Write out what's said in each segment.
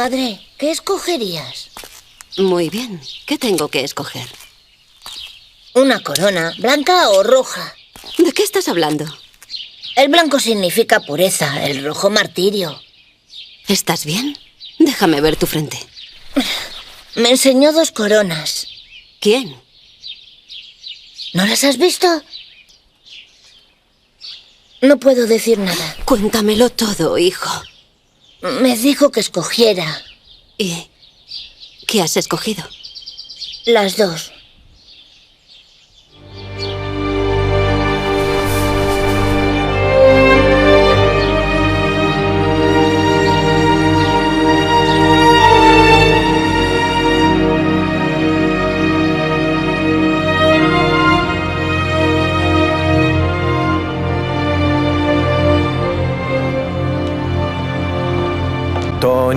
Madre, ¿qué escogerías? Muy bien. ¿Qué tengo que escoger? ¿Una corona, blanca o roja? ¿De qué estás hablando? El blanco significa pureza, el rojo martirio. ¿Estás bien? Déjame ver tu frente. Me enseñó 2 coronas. ¿Quién? ¿No las has visto? No puedo decir nada. Cuéntamelo todo, hijo. Me dijo que escogiera. ¿Y qué has escogido? Las 2.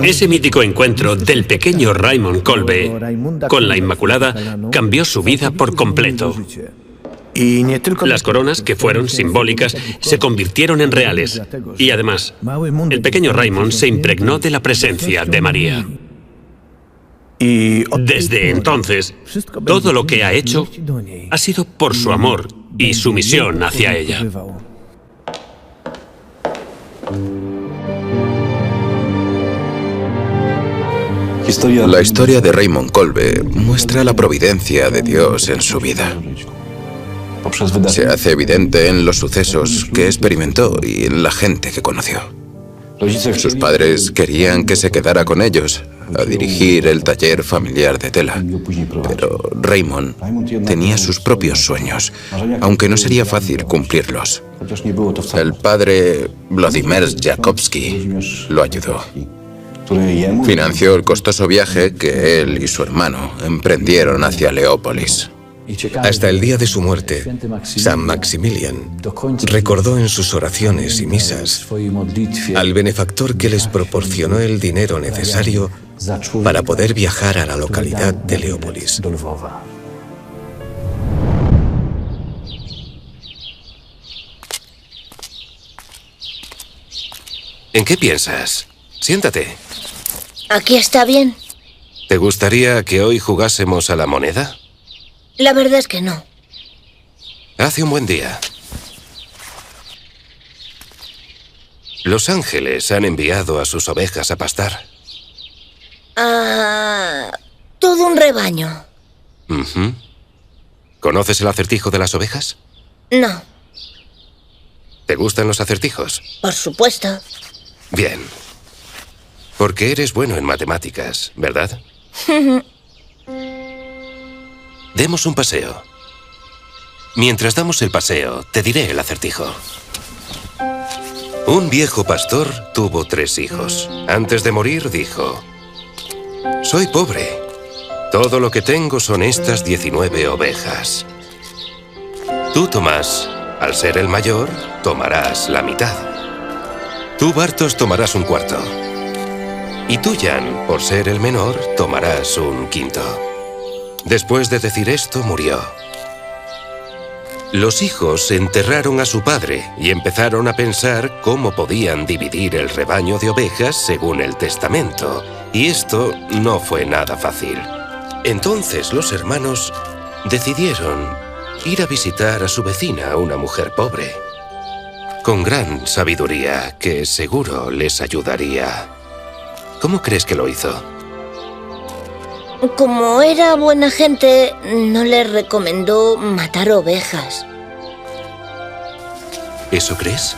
Ese mítico encuentro del pequeño Raymond Kolbe con la Inmaculada cambió su vida por completo. Las coronas, que fueron simbólicas, se convirtieron en reales. Y además, el pequeño Raymond se impregnó de la presencia de María. Desde entonces, todo lo que ha hecho ha sido por su amor y su misión hacia ella. La historia de Raymond Kolbe muestra la providencia de Dios en su vida. Se hace evidente en los sucesos que experimentó y en la gente que conoció. Sus padres querían que se quedara con ellos a dirigir el taller familiar de tela. Pero Raymond tenía sus propios sueños, aunque no sería fácil cumplirlos. El padre Vladimir Jakobski lo ayudó. Financió el costoso viaje que él y su hermano emprendieron hacia Leópolis. Hasta el día de su muerte, San Maximilian recordó en sus oraciones y misas al benefactor que les proporcionó el dinero necesario para poder viajar a la localidad de Leópolis. ¿En qué piensas? Siéntate. ¿Aquí está bien? ¿Te gustaría que hoy jugásemos a la moneda? La verdad es que no. Hace un buen día. Los ángeles han enviado a sus ovejas a pastar. Todo un rebaño. ¿Conoces el acertijo de las ovejas? No. ¿Te gustan los acertijos? Por supuesto. Bien. Porque eres bueno en matemáticas, ¿verdad? Demos un paseo. Mientras damos el paseo, te diré el acertijo. Un viejo pastor tuvo 3 hijos. Antes de morir dijo: soy pobre. Todo lo que tengo son estas 19 ovejas. Tú, Tomás, al ser el mayor, tomarás la mitad. Tú, Bartos, tomarás un cuarto. Y tú, Jan, por ser el menor, tomarás un quinto. Después de decir esto, murió. Los hijos enterraron a su padre y empezaron a pensar cómo podían dividir el rebaño de ovejas según el testamento. Y esto no fue nada fácil. Entonces los hermanos decidieron ir a visitar a su vecina, una mujer pobre, con gran sabiduría que seguro les ayudaría. ¿Cómo crees que lo hizo? Como era buena gente, no le recomendó matar ovejas. ¿Eso crees?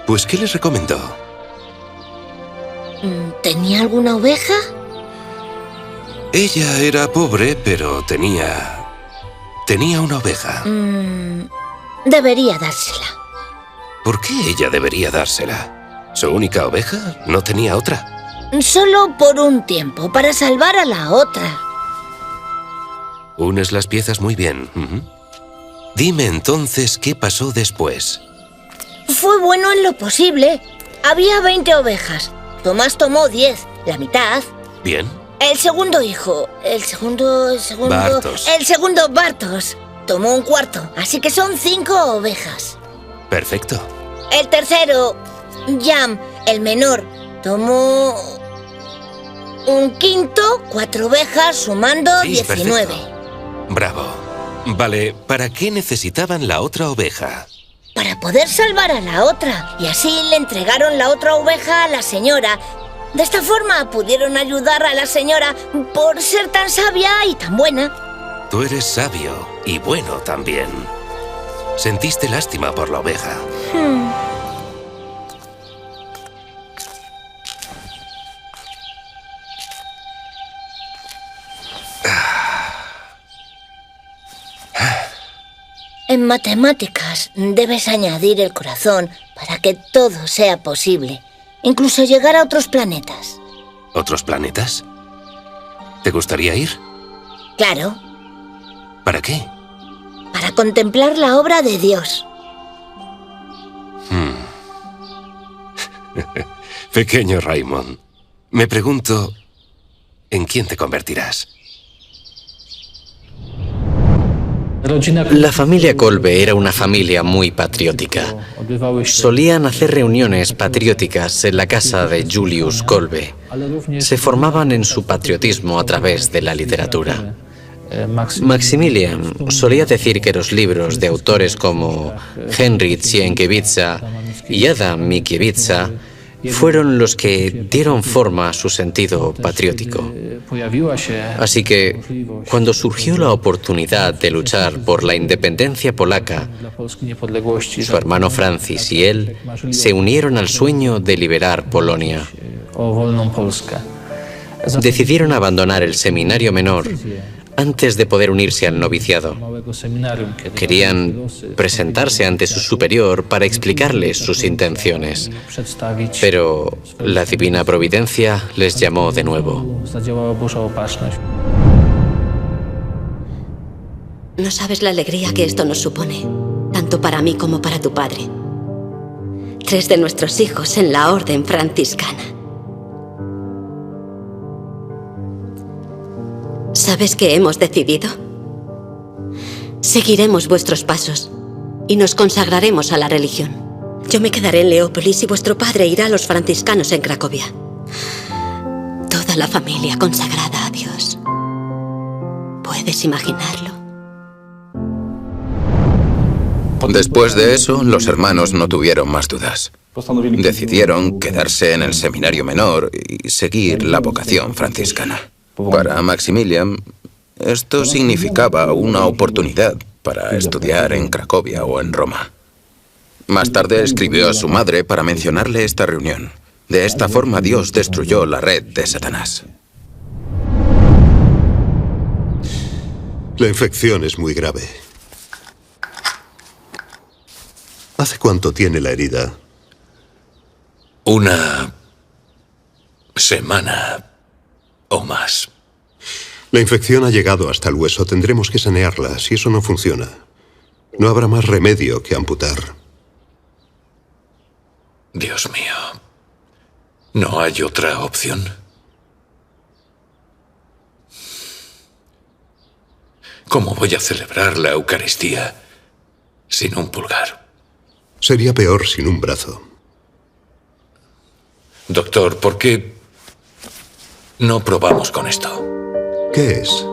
Pues, ¿qué les recomendó? ¿Tenía alguna oveja? Ella era pobre, pero tenía una oveja. Debería dársela. ¿Por qué ella debería dársela? ¿Su única oveja? ¿No tenía otra? Solo por un tiempo, para salvar a la otra. Unes las piezas muy bien. Dime entonces qué pasó después. Fue bueno en lo posible. Había 20 ovejas. Tomás tomó 10, la mitad. Bien. El segundo hijo, el segundo... Bartos. El segundo, Bartos, tomó un cuarto, así que son 5 ovejas. Perfecto. El tercero, Jan, El menor tomó un quinto, 4 ovejas, sumando Sí, 19. perfecto. Bravo. Vale, ¿para qué necesitaban la otra oveja? Para poder salvar a la otra. Y así le entregaron la otra oveja a la señora. De esta forma pudieron ayudar a la señora por ser tan sabia y tan buena. Tú eres sabio y bueno también. Sentiste lástima por la oveja. En matemáticas debes añadir el corazón para que todo sea posible, incluso llegar a otros planetas. ¿Otros planetas? ¿Te gustaría ir? Claro, ¿Para qué? para contemplar la obra de Dios. Pequeño Raymond, me pregunto, ¿en quién te convertirás? La familia Kolbe era una familia muy patriótica. Solían hacer reuniones patrióticas en la casa de Julius Kolbe. Se formaban en su patriotismo a través de la literatura. Maximilian solía decir que los libros de autores como Henryk Sienkiewicz y Adam Mickiewicz fueron los que dieron forma a su sentido patriótico. Así que, cuando surgió la oportunidad de luchar por la independencia polaca, su hermano Francis y él se unieron al sueño de liberar Polonia. Decidieron abandonar el seminario menor antes de poder unirse al noviciado. Querían presentarse ante su superior para explicarles sus intenciones, pero la divina providencia les llamó de nuevo. No sabes la alegría que esto nos supone, tanto para mí como para tu padre. 3 de nuestros hijos en la orden franciscana. ¿Sabes qué hemos decidido? Seguiremos vuestros pasos y nos consagraremos a la religión. Yo me quedaré en Leópolis y vuestro padre irá a los franciscanos en Cracovia. Toda la familia consagrada a Dios. ¿Puedes imaginarlo? Después de eso, los hermanos no tuvieron más dudas. Decidieron quedarse en el seminario menor y seguir la vocación franciscana. Para Maximilian, esto significaba una oportunidad para estudiar en Cracovia o en Roma. Más tarde escribió a su madre para mencionarle esta reunión. De esta forma, Dios destruyó la red de Satanás. La infección es muy grave. ¿Hace cuánto tiene la herida? Una semana o más. La infección ha llegado hasta el hueso. Tendremos que sanearla. Si eso no funciona, no habrá más remedio que amputar. Dios mío. ¿No hay otra opción? ¿Cómo voy a celebrar la Eucaristía sin un pulgar? Sería peor sin un brazo. Doctor, ¿por qué no probamos con esto? ¿Qué es?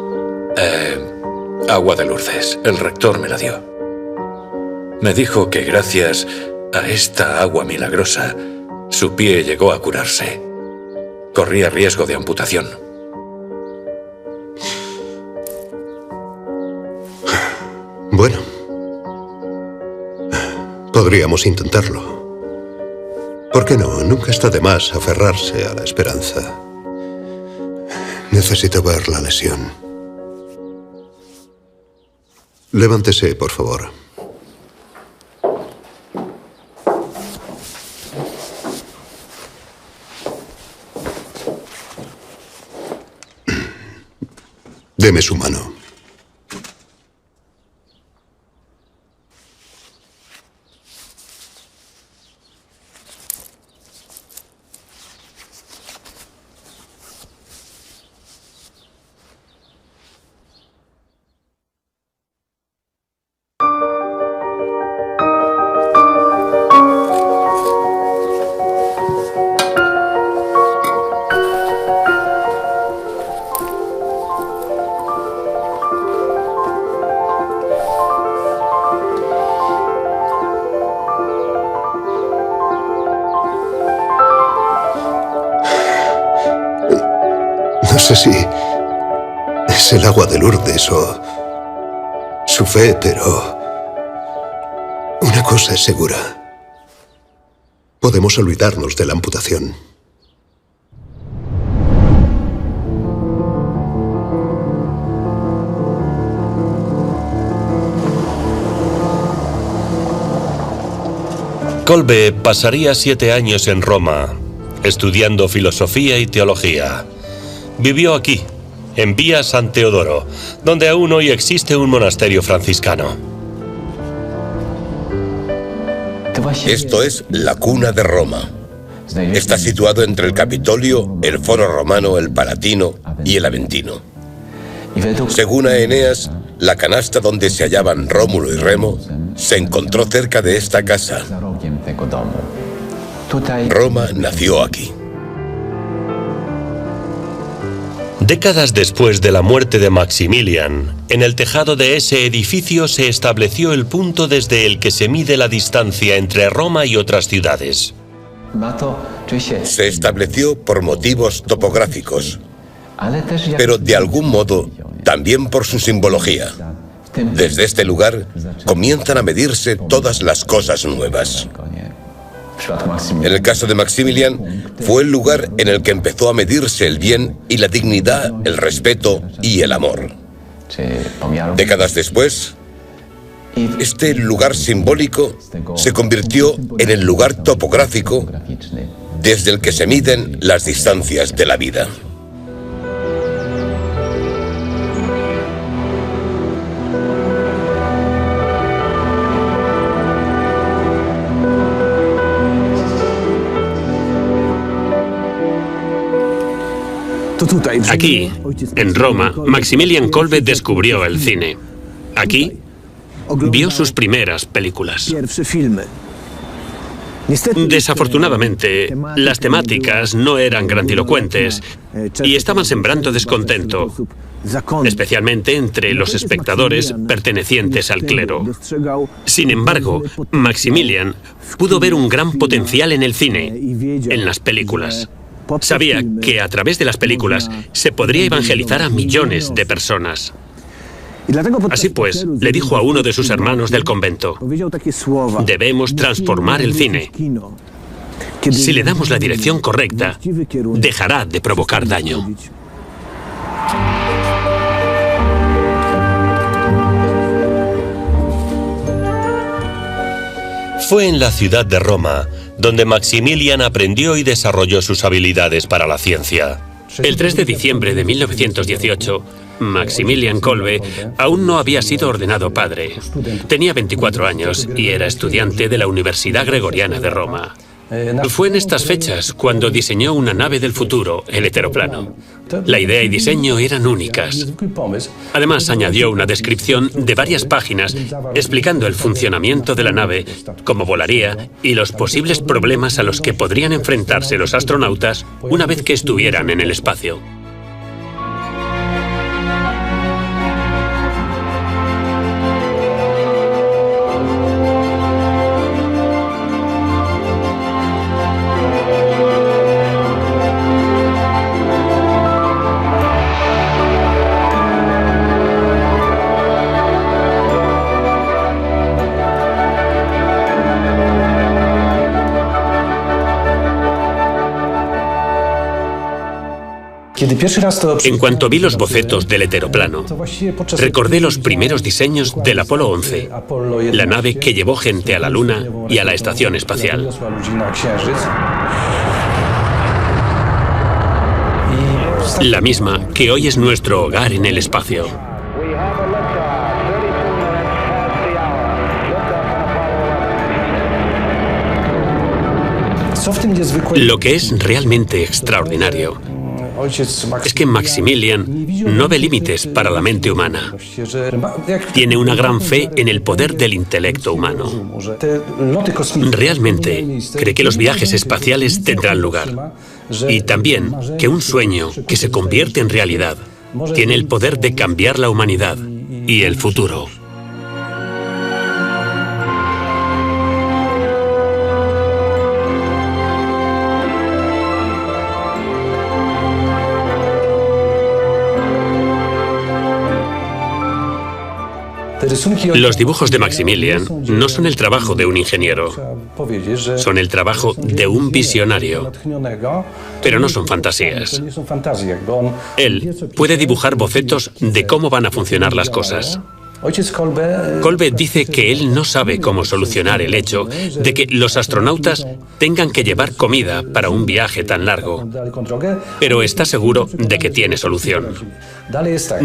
Agua de Lourdes. El rector me la dio. Me dijo que gracias a esta agua milagrosa, su pie llegó a curarse. Corría riesgo de amputación. Bueno, podríamos intentarlo. ¿Por qué no? Nunca está de más aferrarse a la esperanza. Necesito ver la lesión. Levántese, por favor. Deme su mano. sé si es el agua de Lourdes o su fe, pero una cosa es segura. Podemos olvidarnos de la amputación. Kolbe pasaría 7 años en Roma, estudiando filosofía y teología. Vivió aquí, en Vía San Teodoro, donde aún hoy existe un monasterio franciscano. Esto es la cuna de Roma. Está situado entre el Capitolio, el Foro Romano, el Palatino y el Aventino. Según Eneas, la canasta donde se hallaban Rómulo y Remo se encontró cerca de esta casa. Roma nació aquí. Décadas después de la muerte de Maximilian, en el tejado de ese edificio se estableció el punto desde el que se mide la distancia entre Roma y otras ciudades. Se estableció por motivos topográficos, pero de algún modo también por su simbología. Desde este lugar comienzan a medirse todas las cosas nuevas. En el caso de Maximilian, fue el lugar en el que empezó a medirse el bien y la dignidad, el respeto y el amor. Décadas después, este lugar simbólico se convirtió en el lugar topográfico desde el que se miden las distancias de la vida. Aquí, en Roma, Maximilian Kolbe descubrió el cine. Aquí, vio sus primeras películas. Desafortunadamente, las temáticas no eran grandilocuentes y estaban sembrando descontento, especialmente entre los espectadores pertenecientes al clero. Sin embargo, Maximilian pudo ver un gran potencial en el cine, en las películas. Sabía que a través de las películas se podría evangelizar a millones de personas. Así pues, le dijo a uno de sus hermanos del convento: debemos transformar el cine. Si le damos la dirección correcta, dejará de provocar daño. Fue en la ciudad de Roma donde Maximilian aprendió y desarrolló sus habilidades para la ciencia. El 3 de diciembre de 1918, Maximilian Kolbe aún no había sido ordenado padre. Tenía 24 años y era estudiante de la Universidad Gregoriana de Roma. Fue en estas fechas cuando diseñó una nave del futuro, el heteroplano. La idea y diseño eran únicas. Además, añadió una descripción de varias páginas explicando el funcionamiento de la nave, cómo volaría y los posibles problemas a los que podrían enfrentarse los astronautas una vez que estuvieran en el espacio. En cuanto vi los bocetos del heteroplano, recordé los primeros diseños del Apolo 11, la nave que llevó gente a la Luna y a la Estación Espacial. La misma que hoy es nuestro hogar en el espacio. Lo que es realmente extraordinario es que Maximilian no ve límites para la mente humana. Tiene una gran fe en el poder del intelecto humano. Realmente cree que los viajes espaciales tendrán lugar. Y también que un sueño que se convierte en realidad tiene el poder de cambiar la humanidad y el futuro. Los dibujos de Maximilian no son el trabajo de un ingeniero, son el trabajo de un visionario, pero no son fantasías. Él puede dibujar bocetos de cómo van a funcionar las cosas. Kolbe dice que él no sabe cómo solucionar el hecho de que los astronautas tengan que llevar comida para un viaje tan largo, pero está seguro de que tiene solución.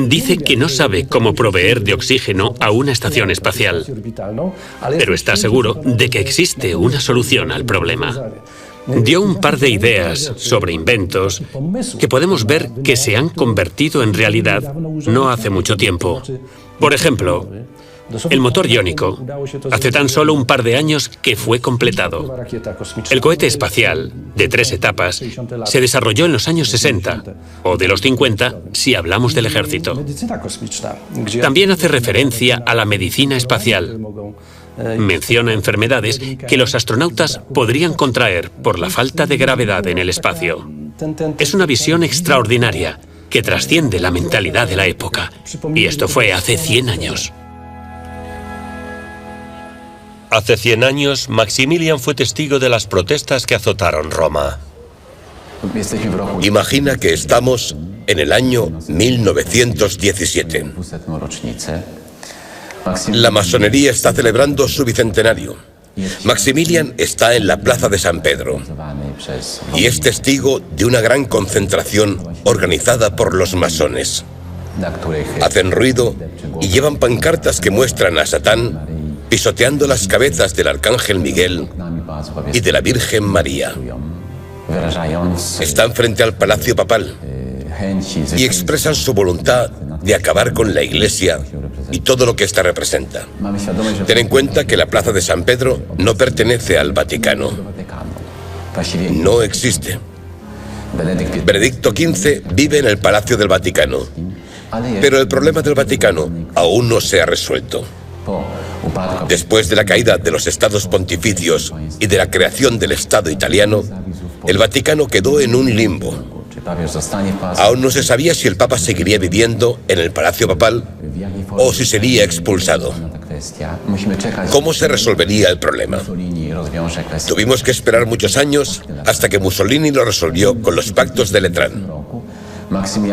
Dice que no sabe cómo proveer de oxígeno a una estación espacial, pero está seguro de que existe una solución al problema. Dio un par de ideas sobre inventos que podemos ver que se han convertido en realidad no hace mucho tiempo. Por ejemplo, el motor iónico. Hace tan solo un par de años que fue completado. El cohete espacial, de 3 etapas, se desarrolló en los años 60, o de los 50, si hablamos del ejército. También hace referencia a la medicina espacial. Menciona enfermedades que los astronautas podrían contraer por la falta de gravedad en el espacio. Es una visión extraordinaria que trasciende la mentalidad de la época. Y esto fue hace 100 años. Hace 100 años, Maximilian fue testigo de las protestas que azotaron Roma. Imagina que estamos en el año 1917. La masonería está celebrando su bicentenario. Maximilian está en la plaza de San Pedro y es testigo de una gran concentración organizada por los masones. Hacen ruido y llevan pancartas que muestran a Satán pisoteando las cabezas del Arcángel Miguel y de la Virgen María. Están frente al Palacio Papal y expresan su voluntad de acabar con la Iglesia y todo lo que ésta representa. Ten en cuenta que la plaza de San Pedro no pertenece al Vaticano. No existe. Benedicto XV vive en el Palacio del Vaticano, pero el problema del Vaticano aún no se ha resuelto. Después de la caída de los estados pontificios y de la creación del Estado italiano, el Vaticano quedó en un limbo. Aún no se sabía si el Papa seguiría viviendo en el Palacio Papal o si sería expulsado. ¿Cómo se resolvería el problema? Tuvimos que esperar muchos años hasta que Mussolini lo resolvió con los pactos de Letrán.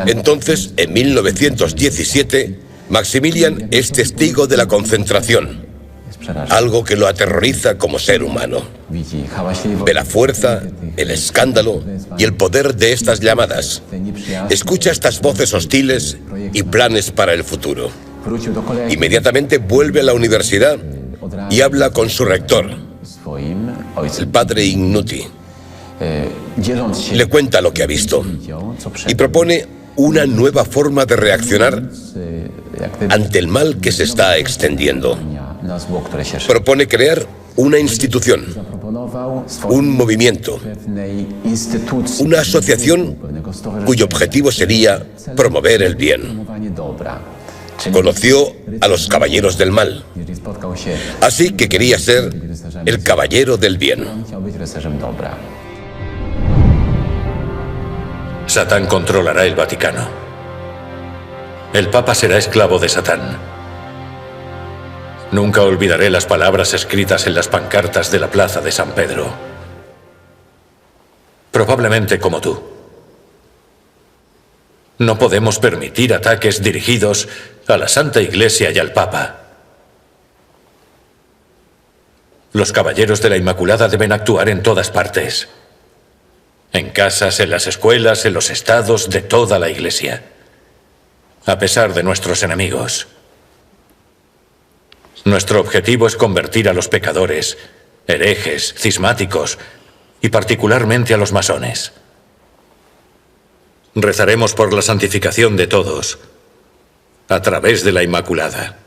Entonces, en 1917, Maximilian es testigo de la concentración, algo que lo aterroriza como ser humano. Ve la fuerza, el escándalo y el poder de estas llamadas. Escucha estas voces hostiles y planes para el futuro. Inmediatamente vuelve a la universidad y habla con su rector, el padre Ignuti. Le cuenta lo que ha visto y propone una nueva forma de reaccionar ante el mal que se está extendiendo. Propone crear una institución, un movimiento, una asociación cuyo objetivo sería promover el bien. Conoció a los caballeros del mal, así que quería ser el caballero del bien. Satán controlará el Vaticano. El Papa será esclavo de Satán. Nunca olvidaré las palabras escritas en las pancartas de la plaza de San Pedro. Probablemente como tú. No podemos permitir ataques dirigidos a la Santa Iglesia y al Papa. Los caballeros de la Inmaculada deben actuar en todas partes. En casas, en las escuelas, en los estados de toda la Iglesia. A pesar de nuestros enemigos. Nuestro objetivo es convertir a los pecadores, herejes, cismáticos y particularmente a los masones. Rezaremos por la santificación de todos a través de la Inmaculada.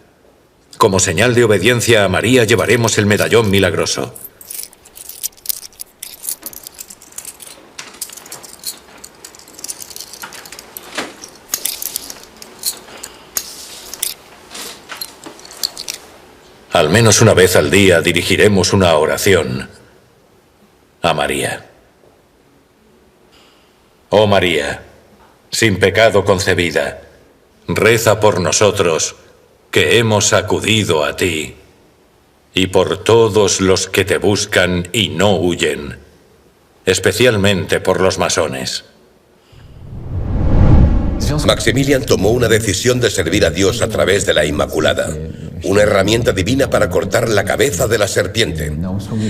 Como señal de obediencia a María llevaremos el medallón milagroso. Al menos una vez al día dirigiremos una oración a María. Oh María, sin pecado concebida, reza por nosotros que hemos acudido a ti, y por todos los que te buscan y no huyen, especialmente por los masones. Maximilian tomó una decisión de servir a Dios a través de la Inmaculada, una herramienta divina para cortar la cabeza de la serpiente.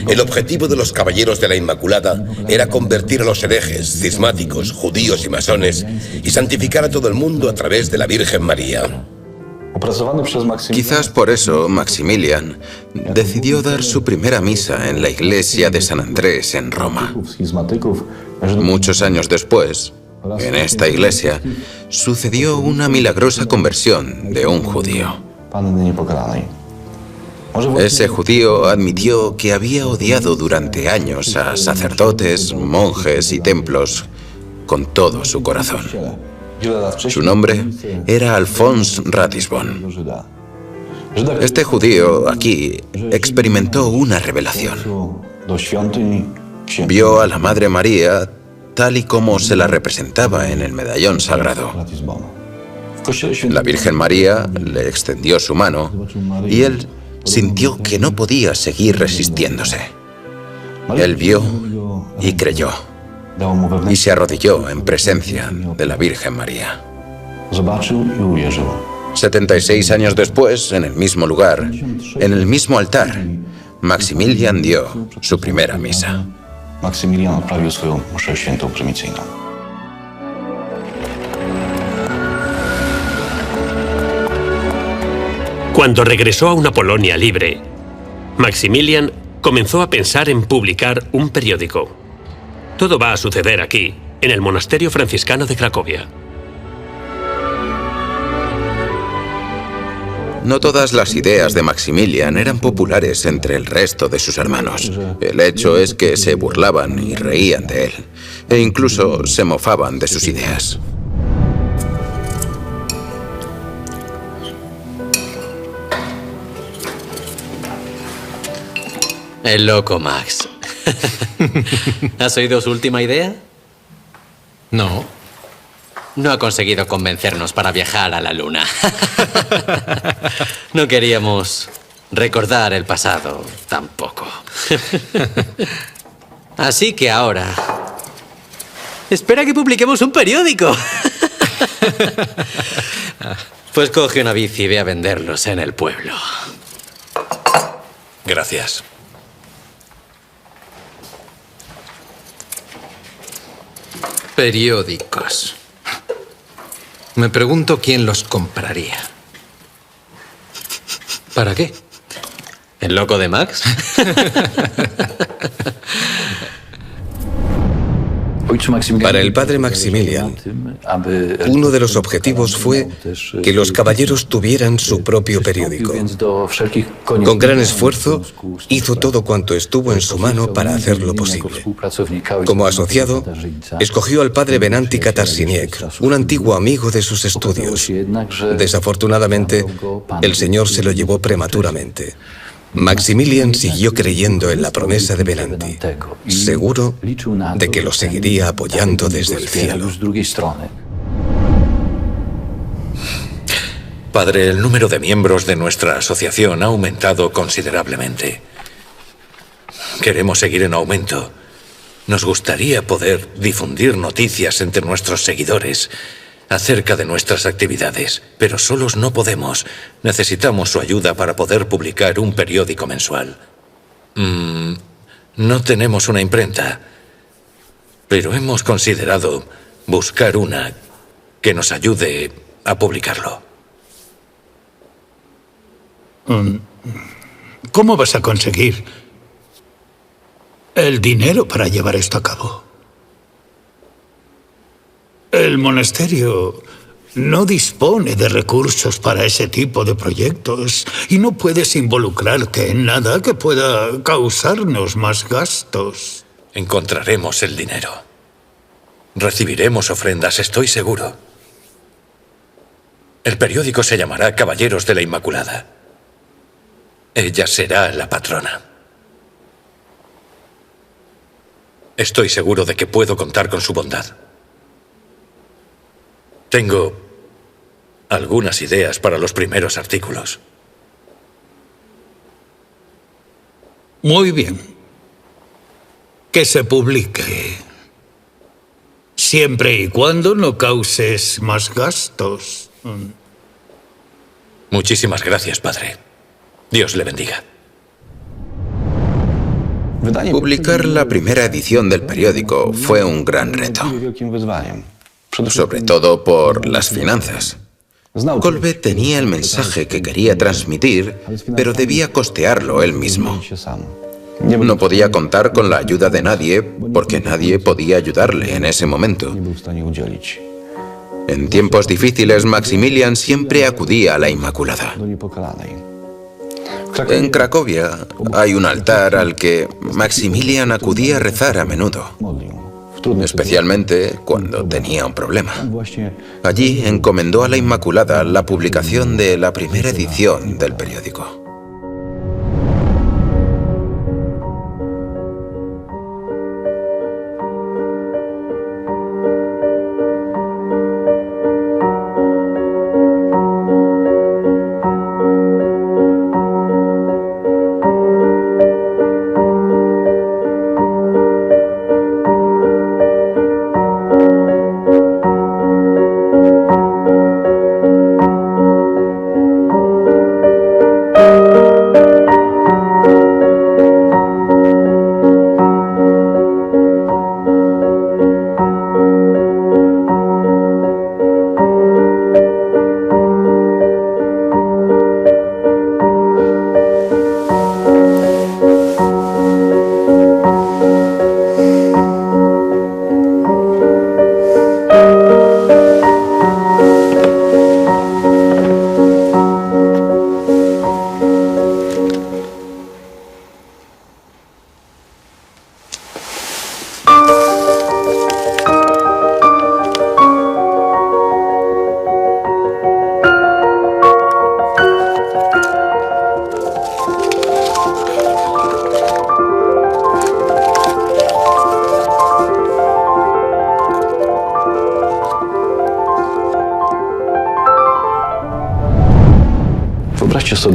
El objetivo de los Caballeros de la Inmaculada era convertir a los herejes, cismáticos, judíos y masones y santificar a todo el mundo a través de la Virgen María. Quizás por eso Maximilian decidió dar su primera misa en la iglesia de San Andrés en Roma. Muchos años después, en esta iglesia, sucedió una milagrosa conversión de un judío. Ese judío admitió que había odiado durante años a sacerdotes, monjes y templos con todo su corazón. Su nombre era Alphonse Ratisbonne. Este judío aquí experimentó una revelación. Vio a la Madre María tal y como se la representaba en el medallón sagrado. La Virgen María le extendió su mano y él sintió que no podía seguir resistiéndose. Él vio y creyó, y se arrodilló en presencia de la Virgen María. 76 años después, en el mismo lugar, en el mismo altar, Maximilian dio su primera misa. Maksymilian odprawił swoją mszę świętą prymicyjną. Cuando regresó a una Polonia libre, Maximilian comenzó a pensar en publicar un periódico. Todo va a suceder aquí, en el monasterio franciscano de Cracovia. No todas las ideas de Maximilian eran populares entre el resto de sus hermanos. El hecho es que se burlaban y reían de él, e incluso se mofaban de sus ideas. El loco Max. ¿Has oído su última idea? No. No ha conseguido convencernos para viajar a la Luna. No queríamos recordar el pasado tampoco. Así que ahora... espera que publiquemos un periódico. Pues coge una bici y ve a venderlos en el pueblo. Gracias. Periódicos. Me pregunto quién los compraría. ¿Para qué? ¿El loco de Max? Para el padre Maximilian, uno de los objetivos fue que los caballeros tuvieran su propio periódico. Con gran esfuerzo, hizo todo cuanto estuvo en su mano para hacerlo posible. Como asociado, escogió al padre Venanti Katarzyniec, un antiguo amigo de sus estudios. Desafortunadamente, el señor se lo llevó prematuramente. Maximilian siguió creyendo en la promesa de Venanti, seguro de que lo seguiría apoyando desde el cielo. Padre, el número de miembros de nuestra asociación ha aumentado considerablemente. Queremos seguir en aumento. Nos gustaría poder difundir noticias entre nuestros seguidores acerca de nuestras actividades, pero solos no podemos. Necesitamos su ayuda para poder publicar un periódico mensual. No tenemos una imprenta, pero hemos considerado buscar una que nos ayude a publicarlo. ¿Cómo vas a conseguir el dinero para llevar esto a cabo? El monasterio no dispone de recursos para ese tipo de proyectos y no puedes involucrarte en nada que pueda causarnos más gastos. Encontraremos el dinero. Recibiremos ofrendas, estoy seguro. El periódico se llamará Caballeros de la Inmaculada. Ella será la patrona. Estoy seguro de que puedo contar con su bondad. Tengo algunas ideas para los primeros artículos. Muy bien. Que se publique. Siempre y cuando no causes más gastos. Muchísimas gracias, padre. Dios le bendiga. Publicar la primera edición del periódico fue un gran reto, sobre todo por las finanzas. Kolbe tenía el mensaje que quería transmitir, pero debía costearlo él mismo. No podía contar con la ayuda de nadie, porque nadie podía ayudarle en ese momento. En tiempos difíciles, Maximilian siempre acudía a la Inmaculada. En Cracovia hay un altar al que Maximilian acudía a rezar a menudo, especialmente cuando tenía un problema. Allí encomendó a la Inmaculada la publicación de la primera edición del periódico.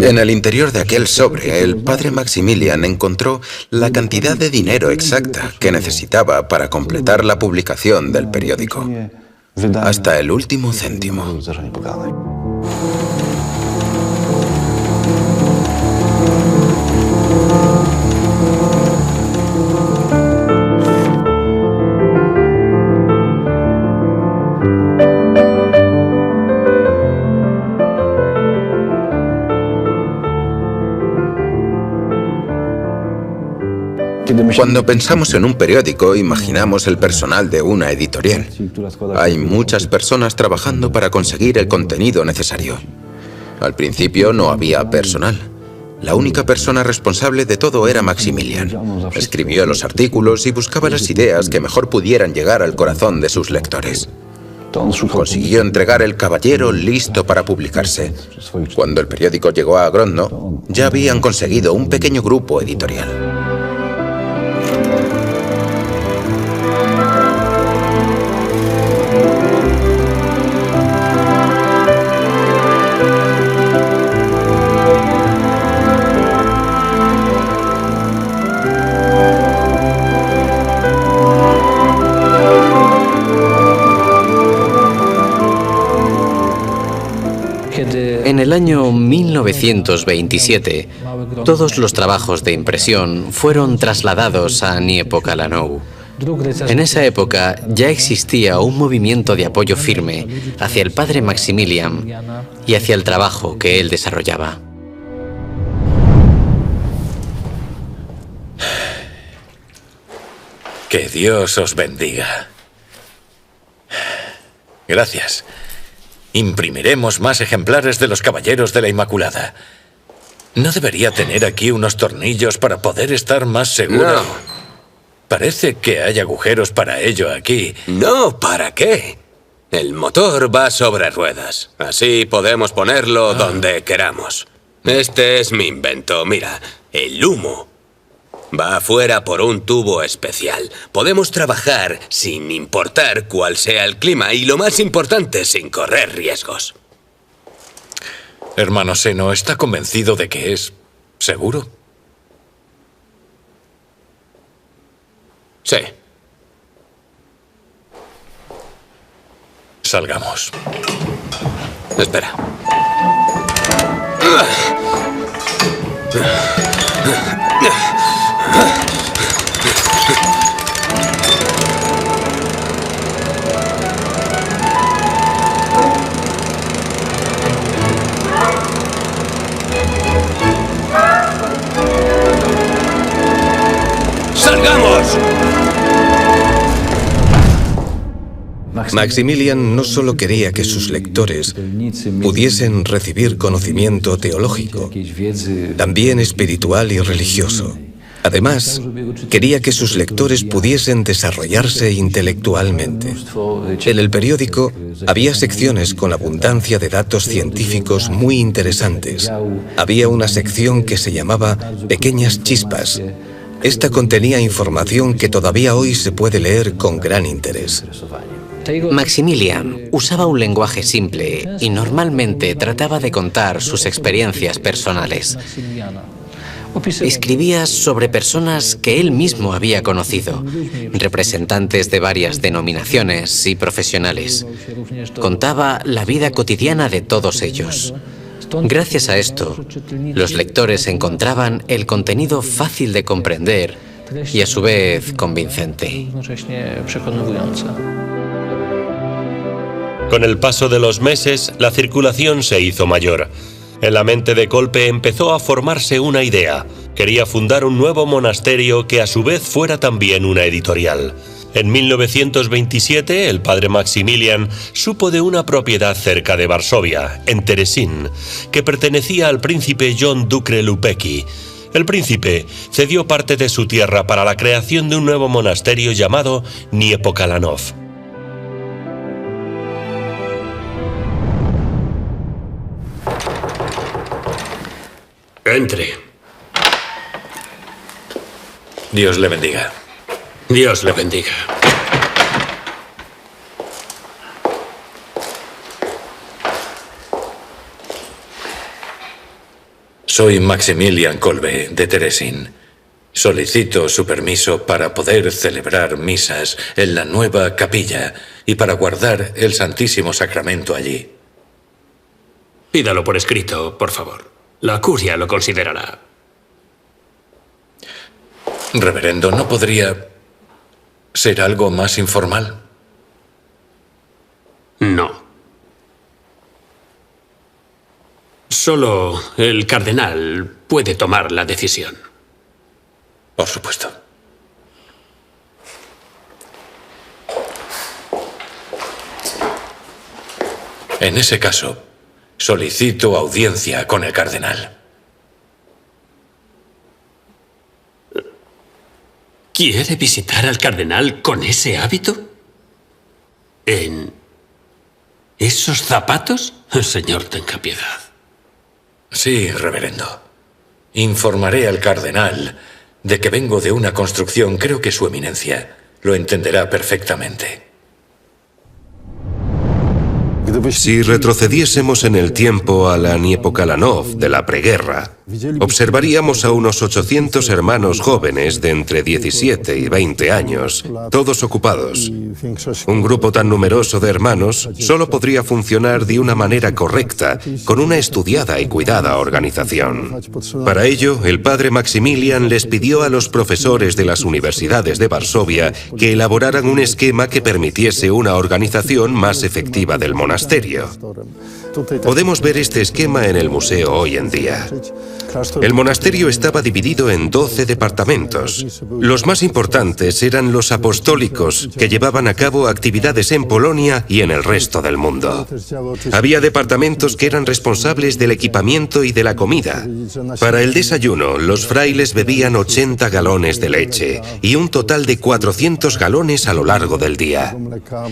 En el interior de aquel sobre, el padre Maximilian encontró la cantidad de dinero exacta que necesitaba para completar la publicación del periódico, hasta el último céntimo. Cuando pensamos en un periódico, imaginamos el personal de una editorial. Hay muchas personas trabajando para conseguir el contenido necesario. Al principio no había personal. La única persona responsable de todo era Maximilian. Escribió los artículos y buscaba las ideas que mejor pudieran llegar al corazón de sus lectores. Consiguió entregar El Caballero listo para publicarse. Cuando el periódico llegó a Grodno, ya habían conseguido un pequeño grupo editorial. En el año 1927, todos los trabajos de impresión fueron trasladados a Niepokalanów. En esa época ya existía un movimiento de apoyo firme hacia el padre Maximilian y hacia el trabajo que él desarrollaba. Que Dios os bendiga. Gracias. Imprimiremos más ejemplares de los Caballeros de la Inmaculada. ¿No debería tener aquí unos tornillos para poder estar más seguro? No. Parece que hay agujeros para ello aquí. No, ¿para qué? El motor va sobre ruedas. Así podemos ponerlo donde queramos. Este es mi invento. Mira, el humo va afuera por un tubo especial. Podemos trabajar sin importar cuál sea el clima y, lo más importante, sin correr riesgos. Hermano Seno, ¿está convencido de que es seguro? Sí. Salgamos. Espera. ¡Salgamos! Maximilian no solo quería que sus lectores pudiesen recibir conocimiento teológico, también espiritual y religioso. Además, quería que sus lectores pudiesen desarrollarse intelectualmente. En el periódico había secciones con abundancia de datos científicos muy interesantes. Había una sección que se llamaba Pequeñas Chispas. Esta contenía información que todavía hoy se puede leer con gran interés. Maximilian usaba un lenguaje simple y normalmente trataba de contar sus experiencias personales. Escribía sobre personas que él mismo había conocido, representantes de varias denominaciones y profesionales. Contaba la vida cotidiana de todos ellos. Gracias a esto, los lectores encontraban el contenido fácil de comprender y a su vez convincente. Con el paso de los meses, la circulación se hizo mayor. En la mente de Kolbe empezó a formarse una idea. Quería fundar un nuevo monasterio que a su vez fuera también una editorial. En 1927, el padre Maximilian supo de una propiedad cerca de Varsovia, en Teresín, que pertenecía al príncipe John Ducre Lupecki. El príncipe cedió parte de su tierra para la creación de un nuevo monasterio llamado Niepokalanów. Entre. Dios le bendiga. Dios le bendiga. Soy Maximilian Kolbe, de Teresín. Solicito su permiso para poder celebrar misas en la nueva capilla y para guardar el Santísimo Sacramento allí. Pídalo por escrito, por favor. La curia lo considerará. Reverendo, ¿no podría ser algo más informal? No. Solo el cardenal puede tomar la decisión. Por supuesto. En ese caso, solicito audiencia con el cardenal. ¿Quiere visitar al cardenal con ese hábito? ¿En esos zapatos? Señor, tenga piedad. Sí, reverendo. Informaré al cardenal de que vengo de una construcción. Creo que su eminencia lo entenderá perfectamente. Si retrocediésemos en el tiempo a la Niepokalanów de la preguerra, observaríamos a unos 800 hermanos jóvenes de entre 17 y 20 años, todos ocupados. Un grupo tan numeroso de hermanos solo podría funcionar de una manera correcta, con una estudiada y cuidada organización. Para ello, el padre Maximilian les pidió a los profesores de las universidades de Varsovia que elaboraran un esquema que permitiese una organización más efectiva del monasterio. Podemos ver este esquema en el museo hoy en día. El monasterio estaba dividido en 12 departamentos. Los más importantes eran los apostólicos, que llevaban a cabo actividades en Polonia y en el resto del mundo. Había departamentos que eran responsables del equipamiento y de la comida. Para el desayuno, los frailes bebían 80 galones de leche y un total de 400 galones a lo largo del día.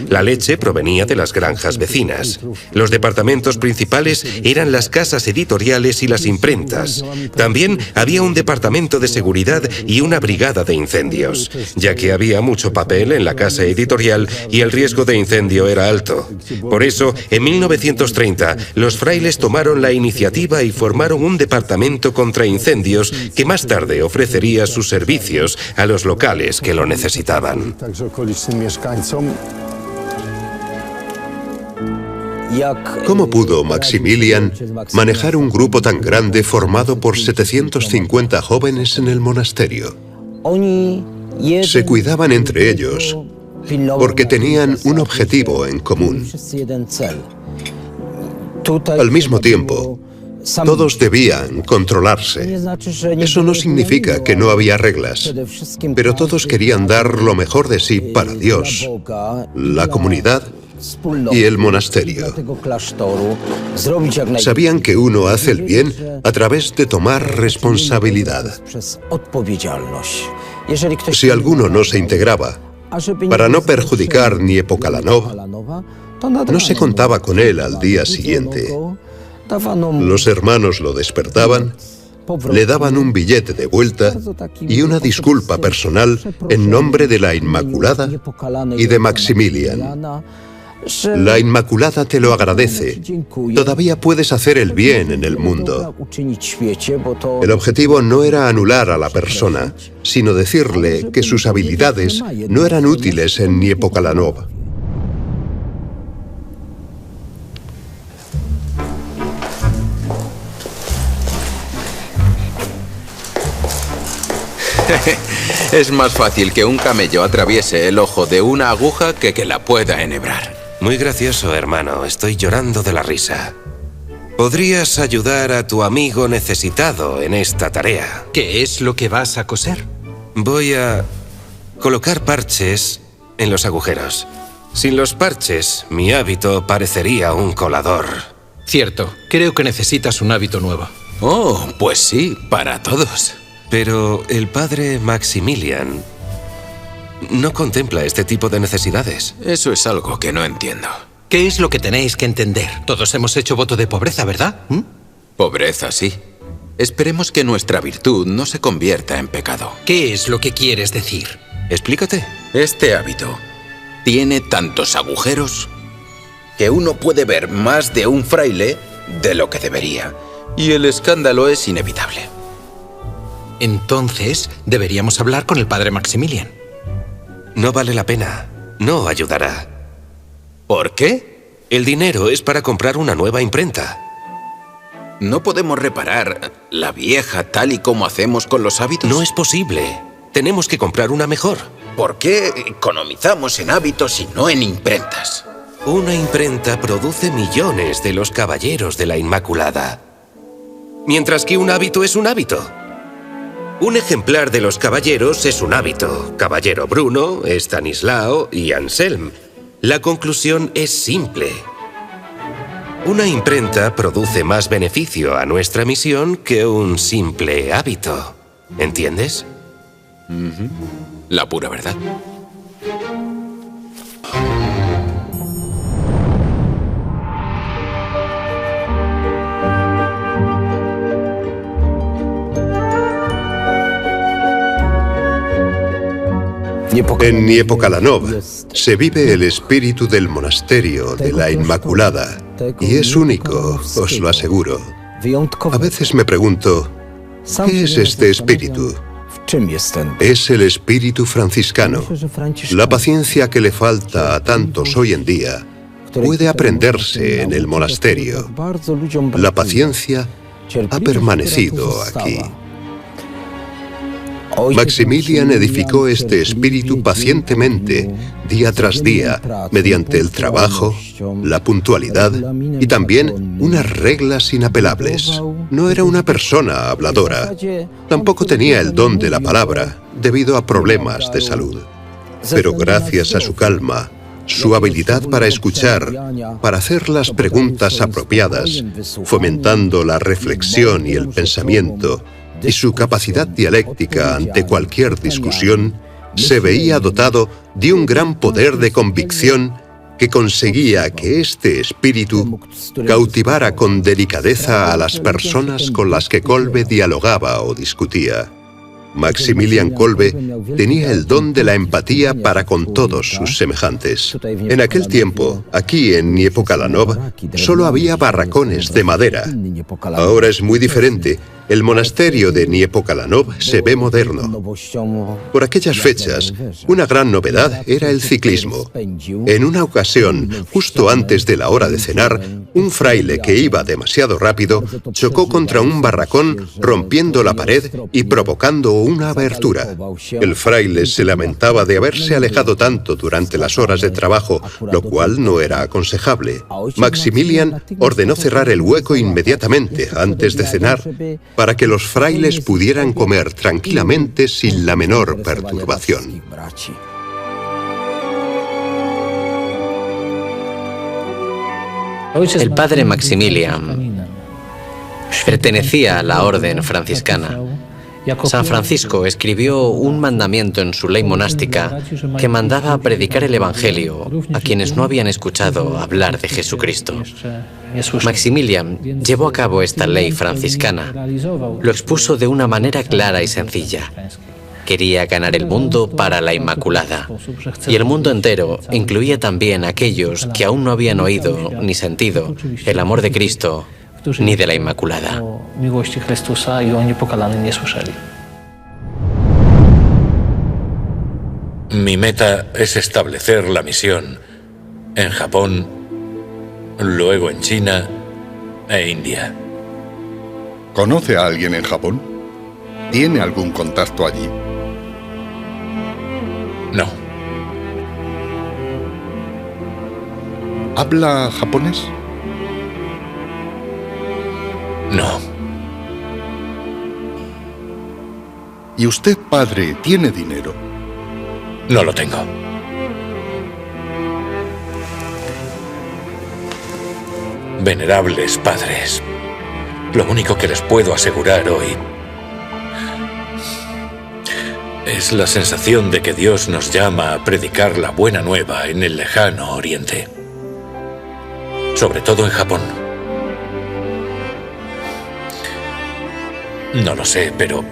La leche provenía de las granjas vecinas. Los departamentos elementos principales eran las casas editoriales y las imprentas. También había un departamento de seguridad y una brigada de incendios, ya que había mucho papel en la casa editorial y el riesgo de incendio era alto. Por eso, en 1930, los frailes tomaron la iniciativa y formaron un departamento contra incendios que más tarde ofrecería sus servicios a los locales que lo necesitaban. ¿Cómo pudo Maximilian manejar un grupo tan grande formado por 750 jóvenes en el monasterio? Se cuidaban entre ellos porque tenían un objetivo en común. Al mismo tiempo, todos debían controlarse. Eso no significa que no había reglas, pero todos querían dar lo mejor de sí para Dios, la comunidad y el monasterio. Sabían que uno hace el bien a través de tomar responsabilidad. Si alguno no se integraba, para no perjudicar ni Niepokalanów, no se contaba con él al día siguiente. Los hermanos lo despertaban, le daban un billete de vuelta y una disculpa personal en nombre de la Inmaculada y de Maximilian. La Inmaculada te lo agradece. Todavía puedes hacer el bien en el mundo. El objetivo no era anular a la persona, sino decirle que sus habilidades no eran útiles en Niepokalanów. Es más fácil que un camello atraviese el ojo de una aguja que la pueda enhebrar. Muy gracioso, hermano. Estoy llorando de la risa. ¿Podrías ayudar a tu amigo necesitado en esta tarea? ¿Qué es lo que vas a coser? Voy a colocar parches en los agujeros. Sin los parches, mi hábito parecería un colador. Cierto. Creo que necesitas un hábito nuevo. Oh, pues sí, para todos. Pero el padre Maximilian no contempla este tipo de necesidades. Eso es algo que no entiendo. ¿Qué es lo que tenéis que entender? Todos hemos hecho voto de pobreza, ¿verdad? Pobreza, sí. Esperemos que nuestra virtud no se convierta en pecado. ¿Qué es lo que quieres decir? Explícate. Este hábito tiene tantos agujeros que uno puede ver más de un fraile de lo que debería. Y el escándalo es inevitable. Entonces, deberíamos hablar con el padre Maximilian. No vale la pena. No ayudará. ¿Por qué? El dinero es para comprar una nueva imprenta. ¿No podemos reparar la vieja tal y como hacemos con los hábitos? No es posible. Tenemos que comprar una mejor. ¿Por qué economizamos en hábitos y no en imprentas? Una imprenta produce millones de los caballeros de la Inmaculada. Mientras que un hábito es un hábito. Un ejemplar de los caballeros es un hábito. Caballero Bruno, Estanislao y Anselm. La conclusión es simple. Una imprenta produce más beneficio a nuestra misión que un simple hábito. ¿Entiendes? La pura verdad. En Niepokalanów se vive el espíritu del monasterio de la Inmaculada y es único, os lo aseguro. A veces me pregunto, ¿qué es este espíritu? Es el espíritu franciscano. La paciencia que le falta a tantos hoy en día puede aprenderse en el monasterio. La paciencia ha permanecido aquí. Maximilian edificó este espíritu pacientemente, día tras día, mediante el trabajo, la puntualidad y también unas reglas inapelables. No era una persona habladora. Tampoco tenía el don de la palabra, debido a problemas de salud. Pero gracias a su calma, su habilidad para escuchar, para hacer las preguntas apropiadas, fomentando la reflexión y el pensamiento, y su capacidad dialéctica ante cualquier discusión, se veía dotado de un gran poder de convicción que conseguía que este espíritu cautivara con delicadeza a las personas con las que Kolbe dialogaba o discutía. Maximilian Kolbe tenía el don de la empatía para con todos sus semejantes. En aquel tiempo, aquí en Niepokalanów, solo había barracones de madera. Ahora es muy diferente. El monasterio de Niepokalanów se ve moderno. Por aquellas fechas, una gran novedad era el ciclismo. En una ocasión, justo antes de la hora de cenar, un fraile que iba demasiado rápido chocó contra un barracón, rompiendo la pared y provocando una abertura. El fraile se lamentaba de haberse alejado tanto durante las horas de trabajo, lo cual no era aconsejable. Maximilian ordenó cerrar el hueco inmediatamente antes de cenar para que los frailes pudieran comer tranquilamente sin la menor perturbación. El padre Maximilian pertenecía a la orden franciscana. San Francisco escribió un mandamiento en su ley monástica que mandaba predicar el Evangelio a quienes no habían escuchado hablar de Jesucristo. Maximilian llevó a cabo esta ley franciscana. Lo expuso de una manera clara y sencilla. Quería ganar el mundo para la Inmaculada. Y el mundo entero incluía también a aquellos que aún no habían oído ni sentido el amor de Cristo ni de la Inmaculada. Mi meta es establecer la misión en Japón, luego en China e India. ¿Conoce a alguien en Japón? ¿Tiene algún contacto allí? No. ¿Habla japonés? No. ¿Y usted, padre, tiene dinero? No lo tengo. Venerables padres, lo único que les puedo asegurar hoy es la sensación de que Dios nos llama a predicar la buena nueva en el lejano Oriente, sobre todo en Japón. No lo sé, pero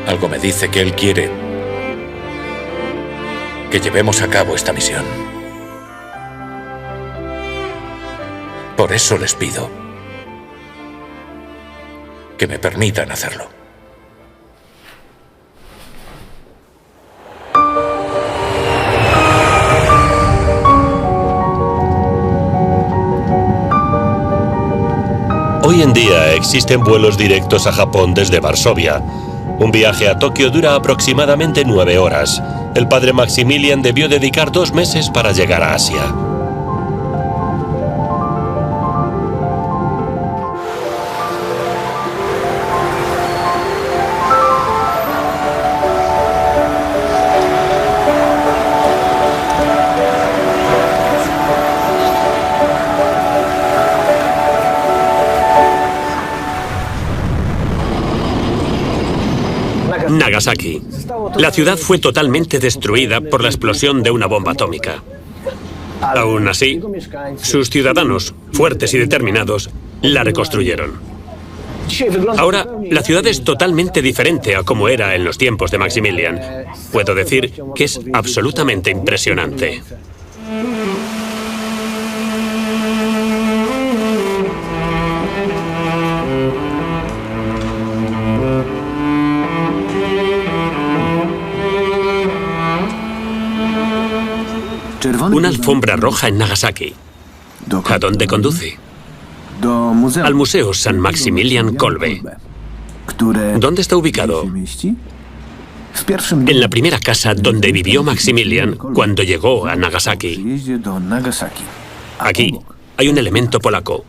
algo me dice que Él quiere que llevemos a cabo esta misión. Por eso les pido que me permitan hacerlo. Hoy en día existen vuelos directos a Japón desde Varsovia. Un viaje a Tokio dura aproximadamente 9 horas. El padre Maximilian debió dedicar 2 meses para llegar a Asia. Nagasaki. La ciudad fue totalmente destruida por la explosión de una bomba atómica. Aún así, sus ciudadanos, fuertes y determinados, la reconstruyeron. Ahora, la ciudad es totalmente diferente a como era en los tiempos de Maximilian. Puedo decir que es absolutamente impresionante. Una alfombra roja en Nagasaki. ¿A dónde conduce? Al Museo San Maximilian Kolbe. ¿Dónde está ubicado? En la primera casa donde vivió Maximilian cuando llegó a Nagasaki. Aquí hay un elemento polaco,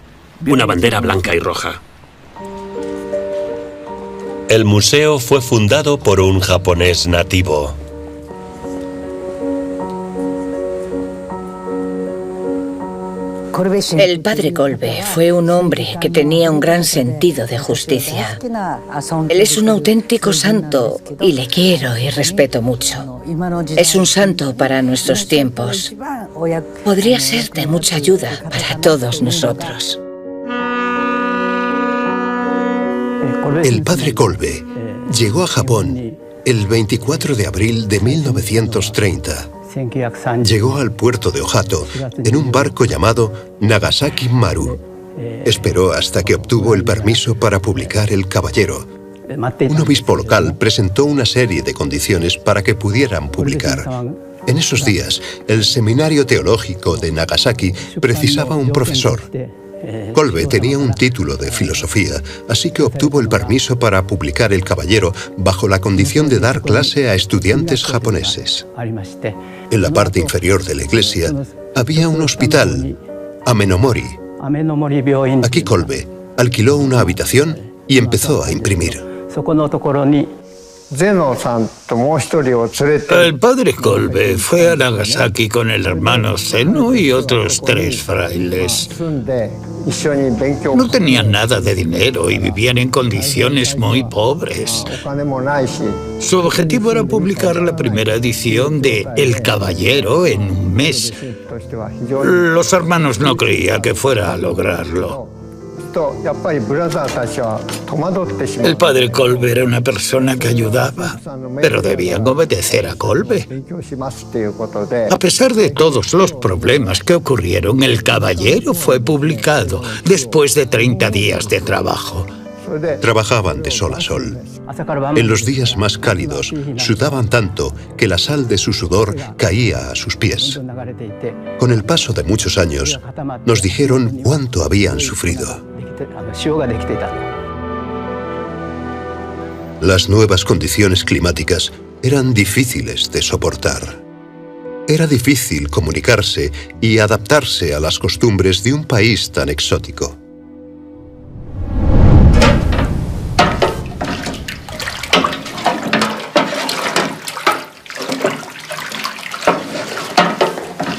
una bandera blanca y roja. El museo fue fundado por un japonés nativo. El padre Kolbe fue un hombre que tenía un gran sentido de justicia. Él es un auténtico santo y le quiero y respeto mucho. Es un santo para nuestros tiempos. Podría ser de mucha ayuda para todos nosotros. El padre Kolbe llegó a Japón el 24 de abril de 1930. Llegó al puerto de Ohato en un barco llamado Nagasaki Maru. Esperó hasta que obtuvo el permiso para publicar El Caballero. Un obispo local presentó una serie de condiciones para que pudieran publicar. En esos días, el seminario teológico de Nagasaki precisaba un profesor. Kolbe tenía un título de filosofía, así que obtuvo el permiso para publicar El Caballero bajo la condición de dar clase a estudiantes japoneses. En la parte inferior de la iglesia había un hospital, Amenomori. Aquí Kolbe alquiló una habitación y empezó a imprimir. El padre Kolbe fue a Nagasaki con el hermano Zeno y otros 3 frailes. No tenían nada de dinero y vivían en condiciones muy pobres. Su objetivo era publicar la primera edición de El Caballero en un mes. Los hermanos no creían que fuera a lograrlo. El padre Kolbe era una persona que ayudaba, pero debían obedecer a Kolbe. A pesar de todos los problemas que ocurrieron, El Caballero fue publicado después de 30 días de trabajo. Trabajaban de sol a sol. En los días más cálidos, sudaban tanto que la sal de su sudor caía a sus pies. Con el paso de muchos años, nos dijeron cuánto habían sufrido. Las nuevas condiciones climáticas eran difíciles de soportar. Era difícil comunicarse y adaptarse a las costumbres de un país tan exótico.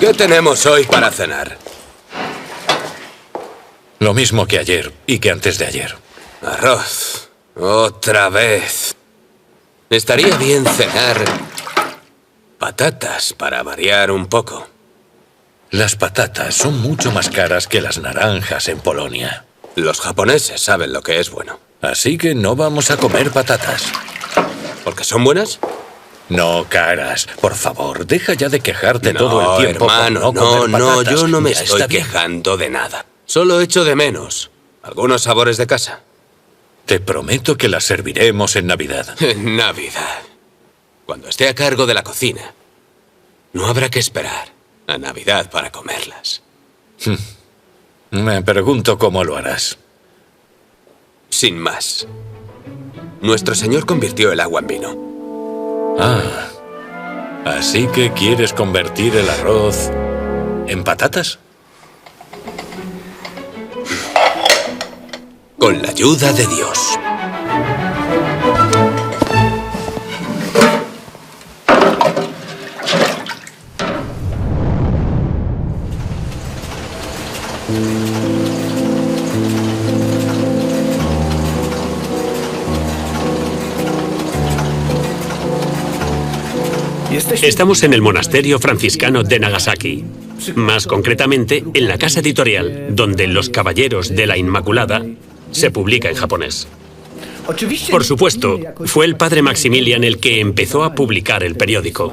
¿Qué tenemos hoy para cenar? Lo mismo que ayer y que antes de ayer. Arroz. Otra vez. Estaría bien cenar patatas para variar un poco. Las patatas son mucho más caras que las naranjas en Polonia. Los japoneses saben lo que es bueno. Así que no vamos a comer patatas. ¿Porque son buenas? No, caras. Por favor, deja ya de quejarte todo el tiempo. Hermano, por no comer patatas. Yo no me Ya estoy está bien. quejando de nada. Solo echo de menos algunos sabores de casa. Te prometo que las serviremos en Navidad. En Navidad. Cuando esté a cargo de la cocina, no habrá que esperar a Navidad para comerlas. Me pregunto cómo lo harás. Sin más. Nuestro Señor convirtió el agua en vino. Ah, ¿así que quieres convertir el arroz en patatas? Con la ayuda de Dios. Estamos en el monasterio franciscano de Nagasaki, más concretamente en la casa editorial, donde Los Caballeros de la Inmaculada se publica en japonés. Por supuesto, fue el padre Maximilian el que empezó a publicar el periódico.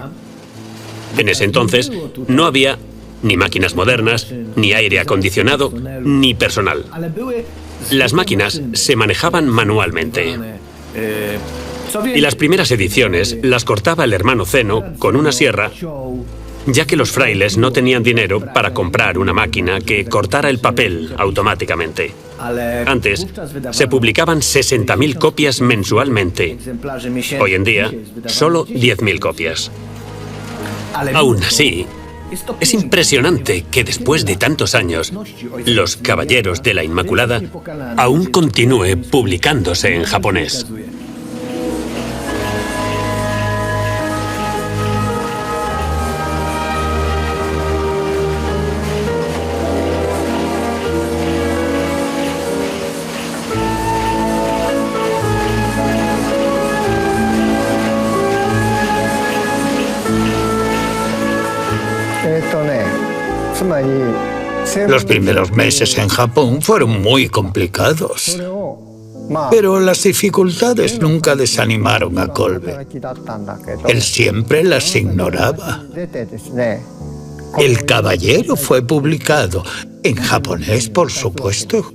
En ese entonces no había ni máquinas modernas, ni aire acondicionado, ni personal. Las máquinas se manejaban manualmente. Y las primeras ediciones las cortaba el hermano Zeno con una sierra, ya que los frailes no tenían dinero para comprar una máquina que cortara el papel automáticamente. Antes, se publicaban 60.000 copias mensualmente. Hoy en día, solo 10.000 copias. Aún así, es impresionante que después de tantos años, Los Caballeros de la Inmaculada aún continúe publicándose en japonés. Los primeros meses en Japón fueron muy complicados, pero las dificultades nunca desanimaron a Kolbe. Él siempre las ignoraba. El Caballero fue publicado, en japonés, por supuesto.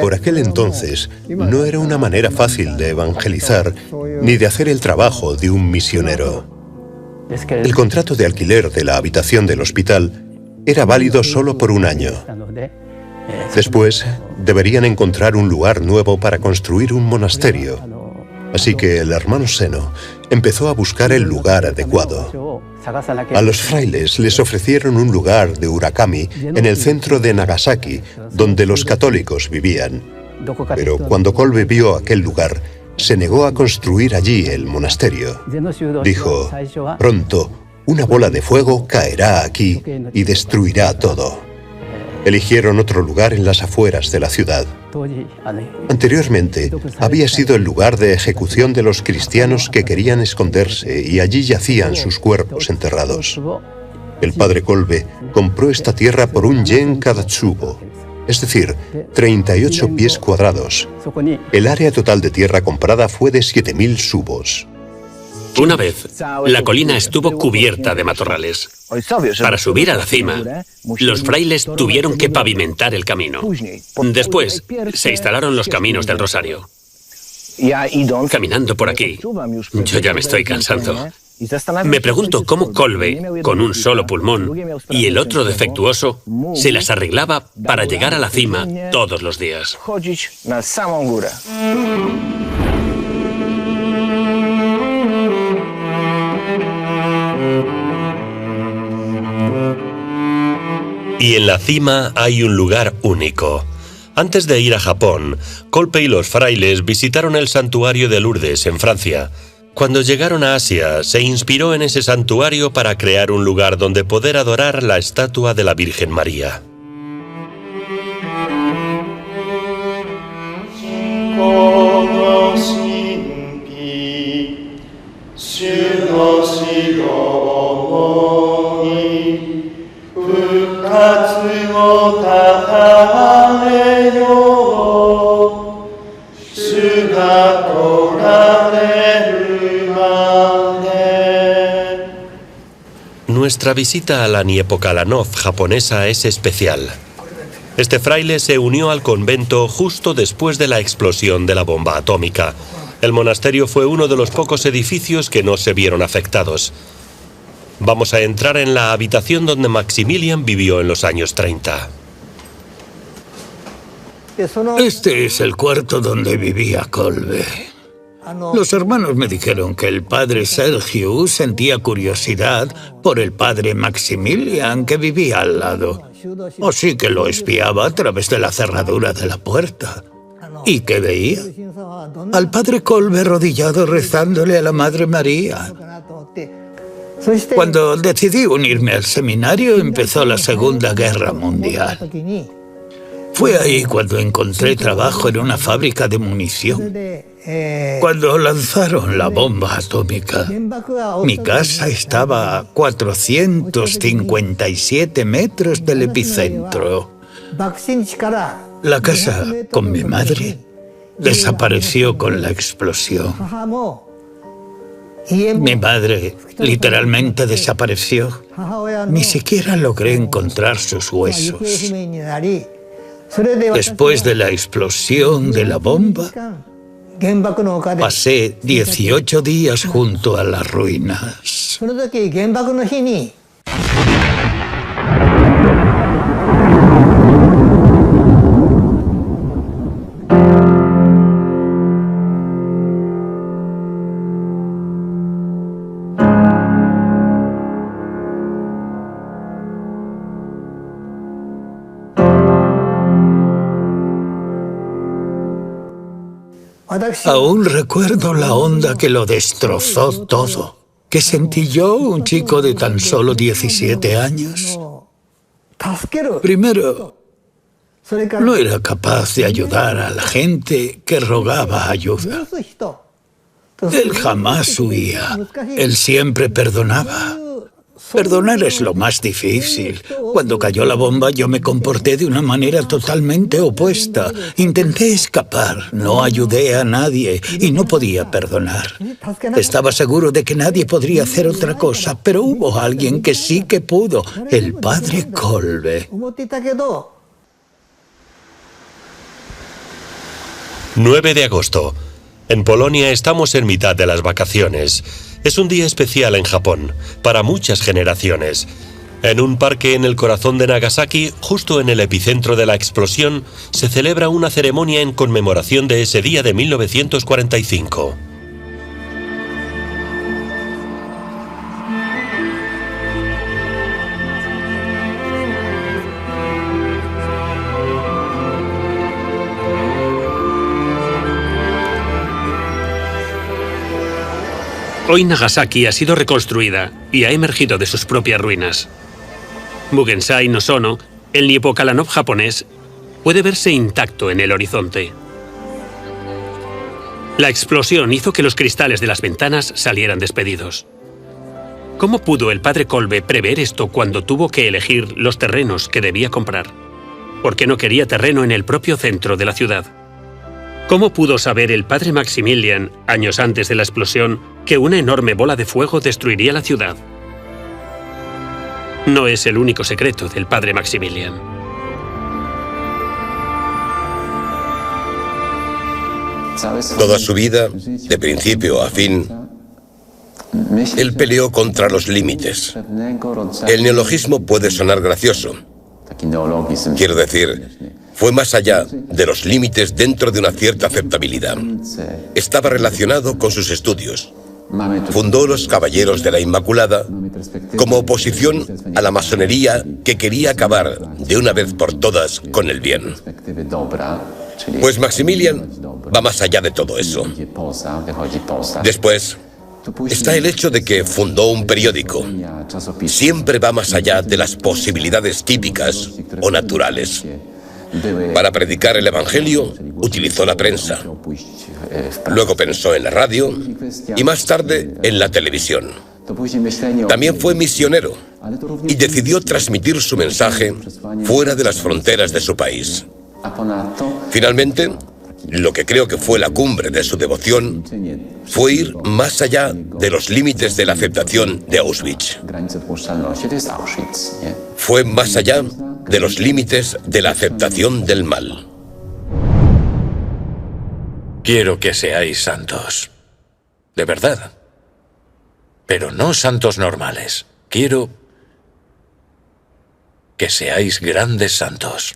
Por aquel entonces, no era una manera fácil de evangelizar ni de hacer el trabajo de un misionero. El contrato de alquiler de la habitación del hospital era válido solo por un año. Después, deberían encontrar un lugar nuevo para construir un monasterio. Así que el hermano Seno empezó a buscar el lugar adecuado. A los frailes les ofrecieron un lugar de Urakami en el centro de Nagasaki, donde los católicos vivían. Pero cuando Kolbe vio aquel lugar, se negó a construir allí el monasterio. Dijo, pronto, una bola de fuego caerá aquí y destruirá todo. Eligieron otro lugar en las afueras de la ciudad. Anteriormente, había sido el lugar de ejecución de los cristianos que querían esconderse y allí yacían sus cuerpos enterrados. El padre Kolbe compró esta tierra por 1 yen cada tsubo, es decir, 38 pies cuadrados. El área total de tierra comprada fue de 7.000 subos. Una vez, la colina estuvo cubierta de matorrales. Para subir a la cima, los frailes tuvieron que pavimentar el camino. Después, se instalaron los caminos del Rosario. Caminando por aquí, yo ya me estoy cansando. Me pregunto cómo Kolbe, con un solo pulmón y el otro defectuoso, se las arreglaba para llegar a la cima todos los días. Y en la cima hay un lugar único. Antes de ir a Japón, Kolbe y los frailes visitaron el santuario de Lourdes, en Francia. Cuando llegaron a Asia, se inspiró en ese santuario para crear un lugar donde poder adorar la estatua de la Virgen María. Nuestra visita a la Niepokalanov japonesa es especial. Este fraile se unió al convento justo después de la explosión de la bomba atómica. El monasterio fue uno de los pocos edificios que no se vieron afectados. Vamos a entrar en la habitación donde Maximilian vivió en los años 30. Este es el cuarto donde vivía Kolbe. Los hermanos me dijeron que el padre Sergio sentía curiosidad por el padre Maximilian que vivía al lado. Así que lo espiaba a través de la cerradura de la puerta. ¿Y qué veía? Al padre Kolbe arrodillado rezándole a la Madre María. Cuando decidí unirme al seminario, empezó la Segunda Guerra Mundial. Fue ahí cuando encontré trabajo en una fábrica de munición. Cuando lanzaron la bomba atómica, mi casa estaba a 457 metros del epicentro. La casa con mi madre desapareció con la explosión. Mi madre literalmente desapareció. Ni siquiera logré encontrar sus huesos. Después de la explosión de la bomba, pasé 18 días junto a las ruinas. Aún recuerdo la onda que lo destrozó todo. ¿Qué sentí yo, un chico de tan solo 17 años? Primero, no era capaz de ayudar a la gente que rogaba ayuda. Él jamás huía. Él siempre perdonaba. Perdonar es lo más difícil. Cuando cayó la bomba, yo me comporté de una manera totalmente opuesta. Intenté escapar, no ayudé a nadie y no podía perdonar. Estaba seguro de que nadie podría hacer otra cosa, pero hubo alguien que sí que pudo, el padre Kolbe. 9 de agosto. En Polonia estamos en mitad de las vacaciones. Es un día especial en Japón, para muchas generaciones. En un parque en el corazón de Nagasaki, justo en el epicentro de la explosión, se celebra una ceremonia en conmemoración de ese día de 1945. Hoy Nagasaki ha sido reconstruida y ha emergido de sus propias ruinas. Mugensai no Sono, el Niepokalanov japonés, puede verse intacto en el horizonte. La explosión hizo que los cristales de las ventanas salieran despedidos. ¿Cómo pudo el padre Kolbe prever esto cuando tuvo que elegir los terrenos que debía comprar? ¿Por qué no quería terreno en el propio centro de la ciudad? ¿Cómo pudo saber el padre Maximilian, años antes de la explosión, que una enorme bola de fuego destruiría la ciudad? No es el único secreto del padre Maximilian. Toda su vida, de principio a fin, él peleó contra los límites. El neologismo puede sonar gracioso. Quiero decir, fue más allá de los límites dentro de una cierta aceptabilidad. Estaba relacionado con sus estudios. Fundó los Caballeros de la Inmaculada como oposición a la masonería que quería acabar de una vez por todas con el bien. Pues Maximilian va más allá de todo eso. Después está el hecho de que fundó un periódico. Siempre va más allá de las posibilidades típicas o naturales. Para predicar el Evangelio, utilizó la prensa. Luego pensó en la radio y más tarde en la televisión. También fue misionero y decidió transmitir su mensaje fuera de las fronteras de su país. Finalmente, lo que creo que fue la cumbre de su devoción fue ir más allá de los límites de la aceptación de Auschwitz. Fue más allá de los límites de la aceptación del mal. Quiero que seáis santos. De verdad. Pero no santos normales. Quiero que seáis grandes santos.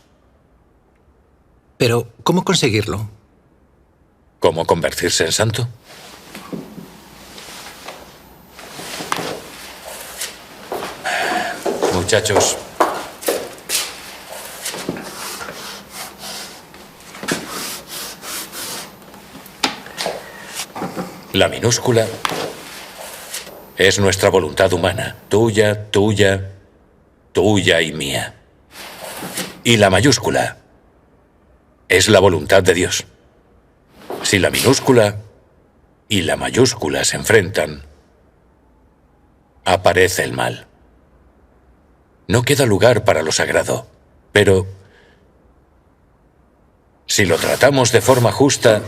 Pero, ¿cómo conseguirlo? ¿Cómo convertirse en santo? Muchachos, la minúscula es nuestra voluntad humana, tuya, tuya, tuya y mía. Y la mayúscula es la voluntad de Dios. Si la minúscula y la mayúscula se enfrentan, aparece el mal. No queda lugar para lo sagrado, pero si lo tratamos de forma justa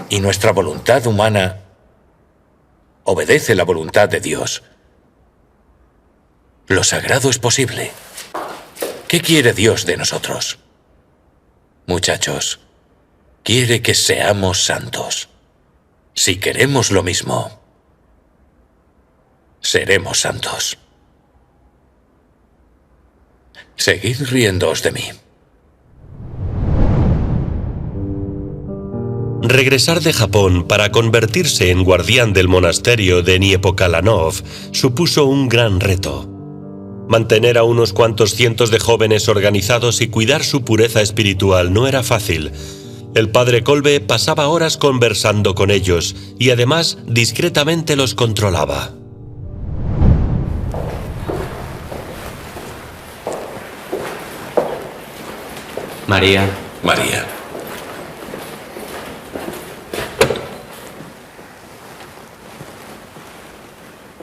y nuestra voluntad humana obedece la voluntad de Dios, lo sagrado es posible. ¿Qué quiere Dios de nosotros? Muchachos, quiere que seamos santos. Si queremos lo mismo, seremos santos. Seguid riéndoos de mí. Regresar de Japón para convertirse en guardián del monasterio de Niepokalanov supuso un gran reto. Mantener a unos cuantos cientos de jóvenes organizados y cuidar su pureza espiritual no era fácil. El padre Kolbe pasaba horas conversando con ellos y además discretamente los controlaba. María. María.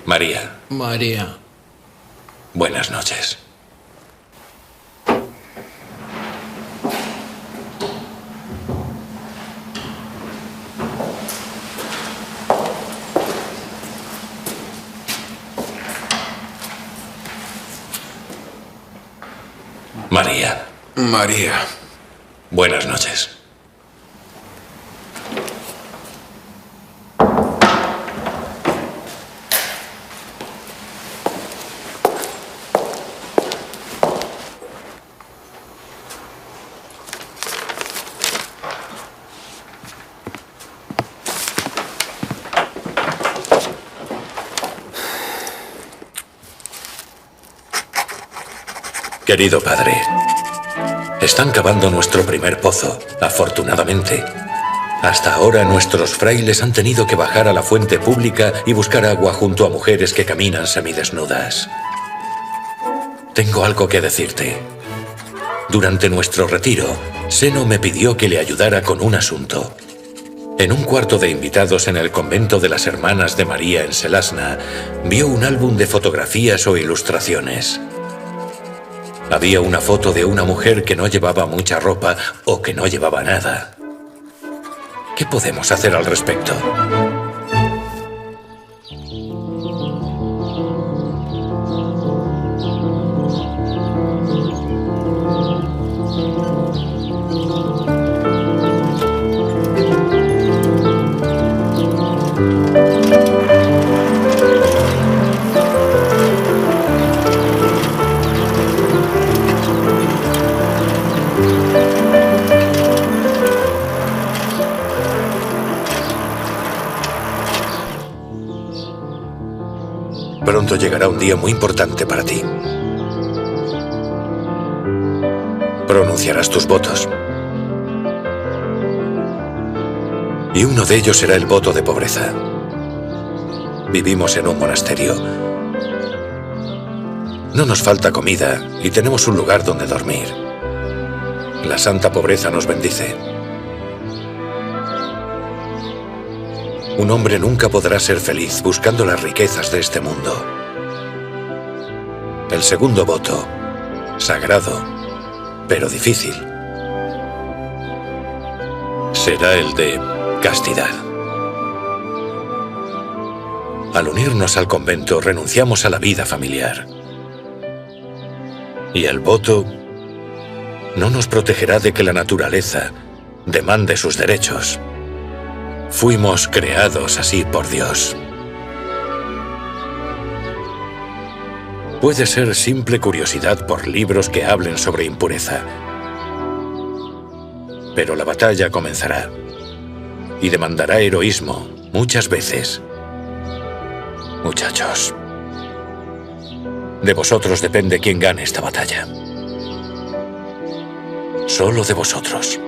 María. María. Buenas noches. María. María. Buenas noches. Querido padre, están cavando nuestro primer pozo, afortunadamente. Hasta ahora nuestros frailes han tenido que bajar a la fuente pública y buscar agua junto a mujeres que caminan semidesnudas. Tengo algo que decirte. Durante nuestro retiro, Seno me pidió que le ayudara con un asunto. En un cuarto de invitados en el convento de las Hermanas de María en Selasna, vio un álbum de fotografías o ilustraciones. Había una foto de una mujer que no llevaba mucha ropa o que no llevaba nada. ¿Qué podemos hacer al respecto? Pronto llegará un día muy importante para ti. Pronunciarás tus votos. Y uno de ellos será el voto de pobreza. Vivimos en un monasterio. No nos falta comida y tenemos un lugar donde dormir. La santa pobreza nos bendice. Un hombre nunca podrá ser feliz buscando las riquezas de este mundo. El segundo voto, sagrado, pero difícil, será el de castidad. Al unirnos al convento, renunciamos a la vida familiar. Y el voto no nos protegerá de que la naturaleza demande sus derechos. Fuimos creados así por Dios. Puede ser simple curiosidad por libros que hablen sobre impureza. Pero la batalla comenzará y demandará heroísmo muchas veces. Muchachos, de vosotros depende quién gane esta batalla. Solo de vosotros.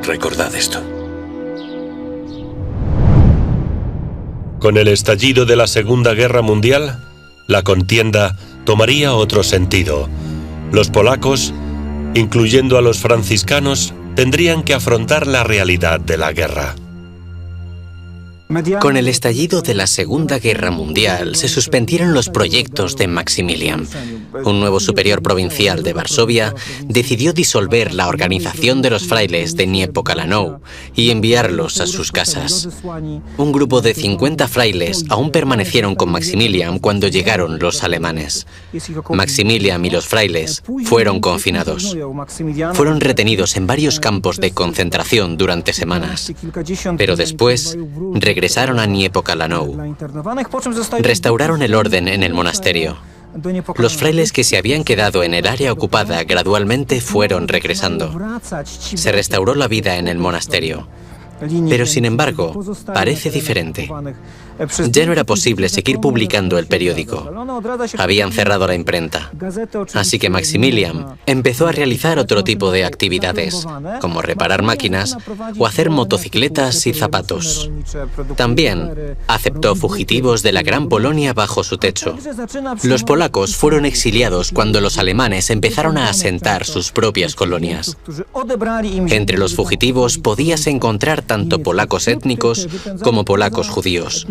Recordad esto. Con el estallido de la Segunda Guerra Mundial, la contienda tomaría otro sentido. Los polacos, incluyendo a los franciscanos, tendrían que afrontar la realidad de la guerra. Con el estallido de la Segunda Guerra Mundial se suspendieron los proyectos de Maximilian. Un nuevo superior provincial de Varsovia decidió disolver la organización de los frailes de Niepokalanów y enviarlos a sus casas. Un grupo de 50 frailes aún permanecieron con Maximilian cuando llegaron los alemanes. Maximilian y los frailes fueron confinados. Fueron retenidos en varios campos de concentración durante semanas, pero después regresaron a Niepokalanów. Restauraron el orden en el monasterio. Los frailes que se habían quedado en el área ocupada gradualmente fueron regresando. Se restauró la vida en el monasterio. Pero sin embargo, parece diferente. Ya no era posible seguir publicando el periódico. Habían cerrado la imprenta. Así que Maximilian empezó a realizar otro tipo de actividades, como reparar máquinas o hacer motocicletas y zapatos. También aceptó fugitivos de la Gran Polonia bajo su techo. Los polacos fueron exiliados cuando los alemanes empezaron a asentar sus propias colonias. Entre los fugitivos podías encontrar tanto polacos étnicos como polacos judíos.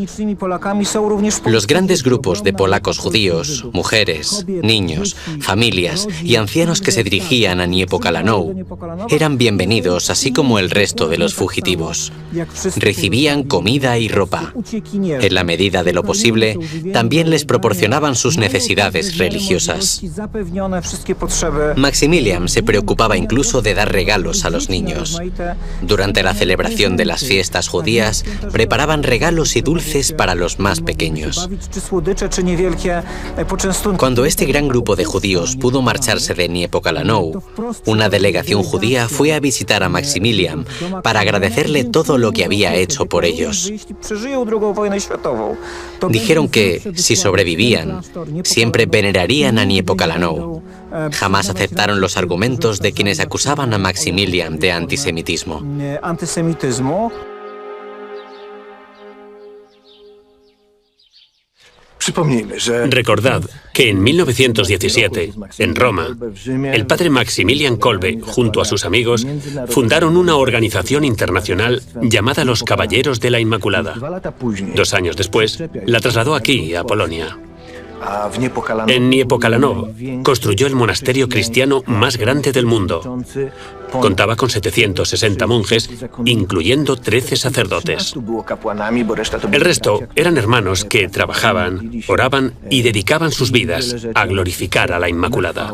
Los grandes grupos de polacos judíos, mujeres, niños, familias y ancianos que se dirigían a Niepokalanów eran bienvenidos, así como el resto de los fugitivos. Recibían comida y ropa. En la medida de lo posible, también les proporcionaban sus necesidades religiosas. Maximilian se preocupaba incluso de dar regalos a los niños. Durante la celebración de las fiestas judías, preparaban regalos y dulces para los más pequeños. Cuando este gran grupo de judíos pudo marcharse de Niepokalanów, una delegación judía fue a visitar a Maximilian para agradecerle todo lo que había hecho por ellos. Dijeron que, si sobrevivían, siempre venerarían a Niepokalanów. Jamás aceptaron los argumentos de quienes acusaban a Maximilian de antisemitismo. Recordad que en 1917, en Roma, el padre Maximilian Kolbe, junto a sus amigos, fundaron una organización internacional llamada los Caballeros de la Inmaculada. 2 años después, la trasladó aquí, a Polonia. En Niepokalanów construyó el monasterio cristiano más grande del mundo. Contaba con 760 monjes, incluyendo 13 sacerdotes. El resto eran hermanos que trabajaban, oraban y dedicaban sus vidas a glorificar a la Inmaculada.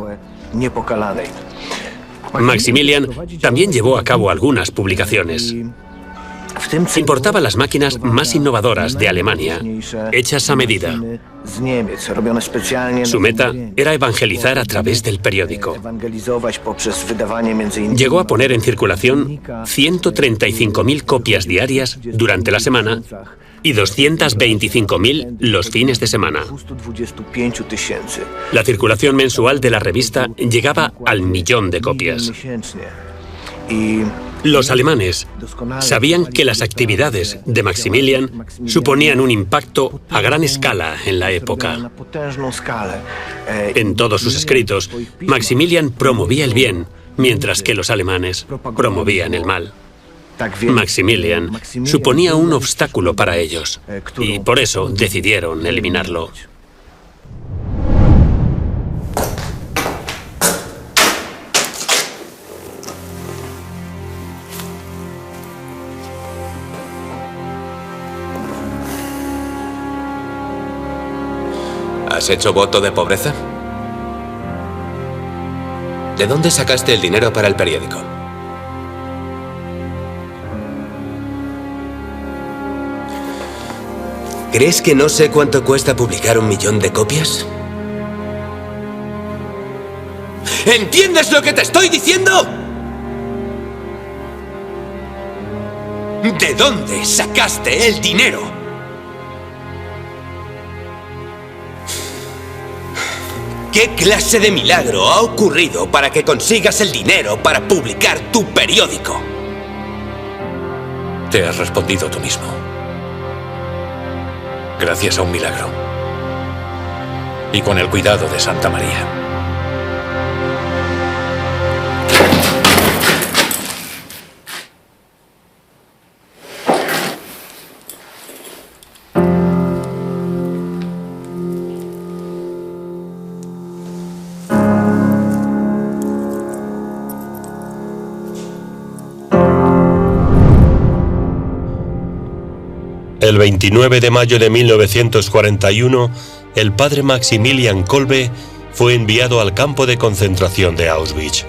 Maximilian también llevó a cabo algunas publicaciones. Importaba las máquinas más innovadoras de Alemania, hechas a medida. Su meta era evangelizar a través del periódico. Llegó a poner en circulación 135.000 copias diarias durante la semana y 225.000 los fines de semana. La circulación mensual de la revista llegaba al 1.000.000 de copias. Los alemanes sabían que las actividades de Maximilian suponían un impacto a gran escala en la época. En todos sus escritos, Maximilian promovía el bien, mientras que los alemanes promovían el mal. Maximilian suponía un obstáculo para ellos, y por eso decidieron eliminarlo. ¿Has hecho voto de pobreza? ¿De dónde sacaste el dinero para el periódico? ¿Crees que no sé cuánto cuesta publicar 1.000.000 de copias? ¿Entiendes lo que te estoy diciendo? ¿De dónde sacaste el dinero? ¿Qué clase de milagro ha ocurrido para que consigas el dinero para publicar tu periódico? Te has respondido tú mismo. Gracias a un milagro. Y con el cuidado de Santa María. El 29 de mayo de 1941, el padre Maximilian Kolbe fue enviado al campo de concentración de Auschwitz.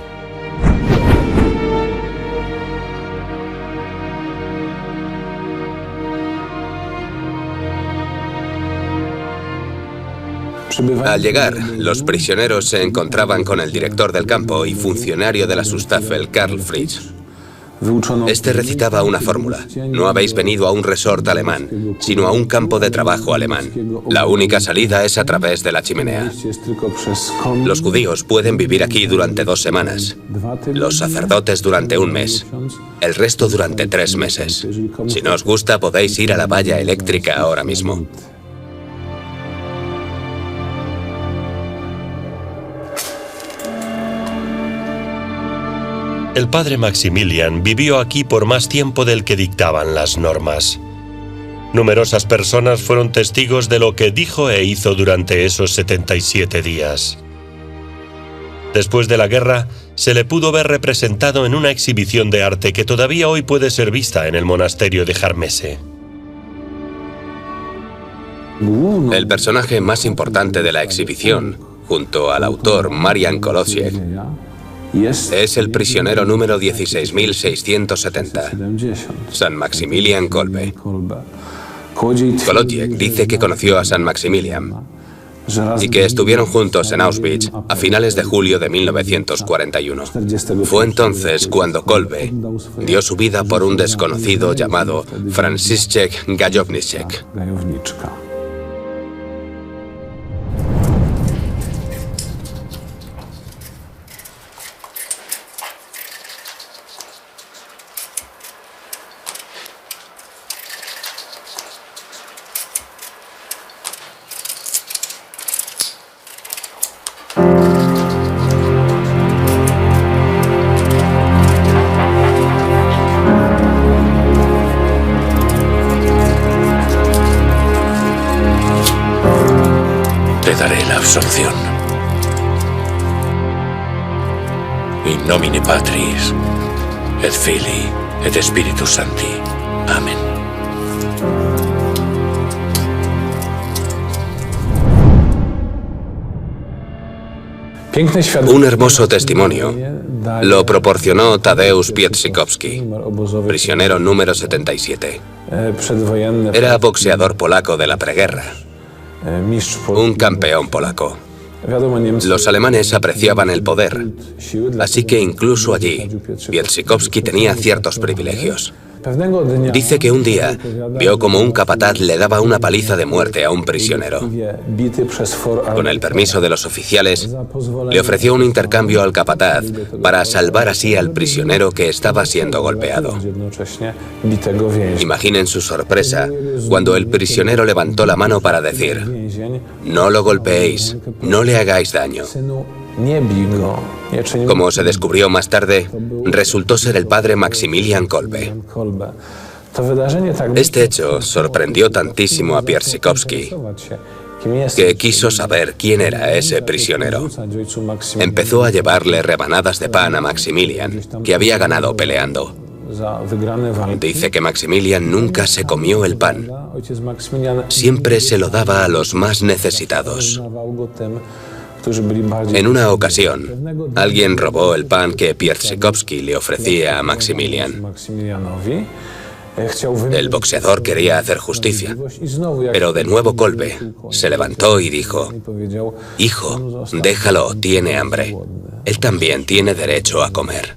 Al llegar, los prisioneros se encontraban con el director del campo y funcionario de la Schutzstaffel, Karl Fritz. Este recitaba una fórmula. No habéis venido a un resort alemán, sino a un campo de trabajo alemán. La única salida es a través de la chimenea. Los judíos pueden vivir aquí durante 2 semanas. Los sacerdotes durante 1 mes. El resto durante 3 meses. Si no os gusta, podéis ir a la valla eléctrica ahora mismo. El padre Maximilian vivió aquí por más tiempo del que dictaban las normas. Numerosas personas fueron testigos de lo que dijo e hizo durante esos 77 días. Después de la guerra, se le pudo ver representado en una exhibición de arte que todavía hoy puede ser vista en el monasterio de Jarmese. El personaje más importante de la exhibición, junto al autor Marian Kolodziek, es el prisionero número 16.670, San Maximilian Kolbe. Kolodziek dice que conoció a San Maximilian y que estuvieron juntos en Auschwitz a finales de julio de 1941. Fue entonces cuando Kolbe dio su vida por un desconocido llamado Franciszek Gajowniczek. Te daré la absolución. In nomine Patris, et Filii, et Spiritus Sancti. Amén. Un hermoso testimonio lo proporcionó Tadeusz Pietrzykowski, prisionero número 77. Era boxeador polaco de la preguerra, un campeón polaco. Los alemanes apreciaban el poder, así que incluso allí, Pietrzykowski tenía ciertos privilegios. Dice que un día vio como un capataz le daba una paliza de muerte a un prisionero. Con el permiso de los oficiales, le ofreció un intercambio al capataz para salvar así al prisionero que estaba siendo golpeado. Imaginen su sorpresa cuando el prisionero levantó la mano para decir: «No lo golpeéis, no le hagáis daño». Como se descubrió más tarde, resultó ser el padre Maximilian Kolbe. Este hecho sorprendió tantísimo a Pietrzykowski que quiso saber quién era ese prisionero. Empezó a llevarle rebanadas de pan a Maximilian, que había ganado peleando. Dice que Maximilian nunca se comió el pan. Siempre se lo daba a los más necesitados. En una ocasión, alguien robó el pan que Pietrzykowski le ofrecía a Maximilian. El boxeador quería hacer justicia, pero de nuevo Kolbe se levantó y dijo: «Hijo, déjalo, tiene hambre. Él también tiene derecho a comer».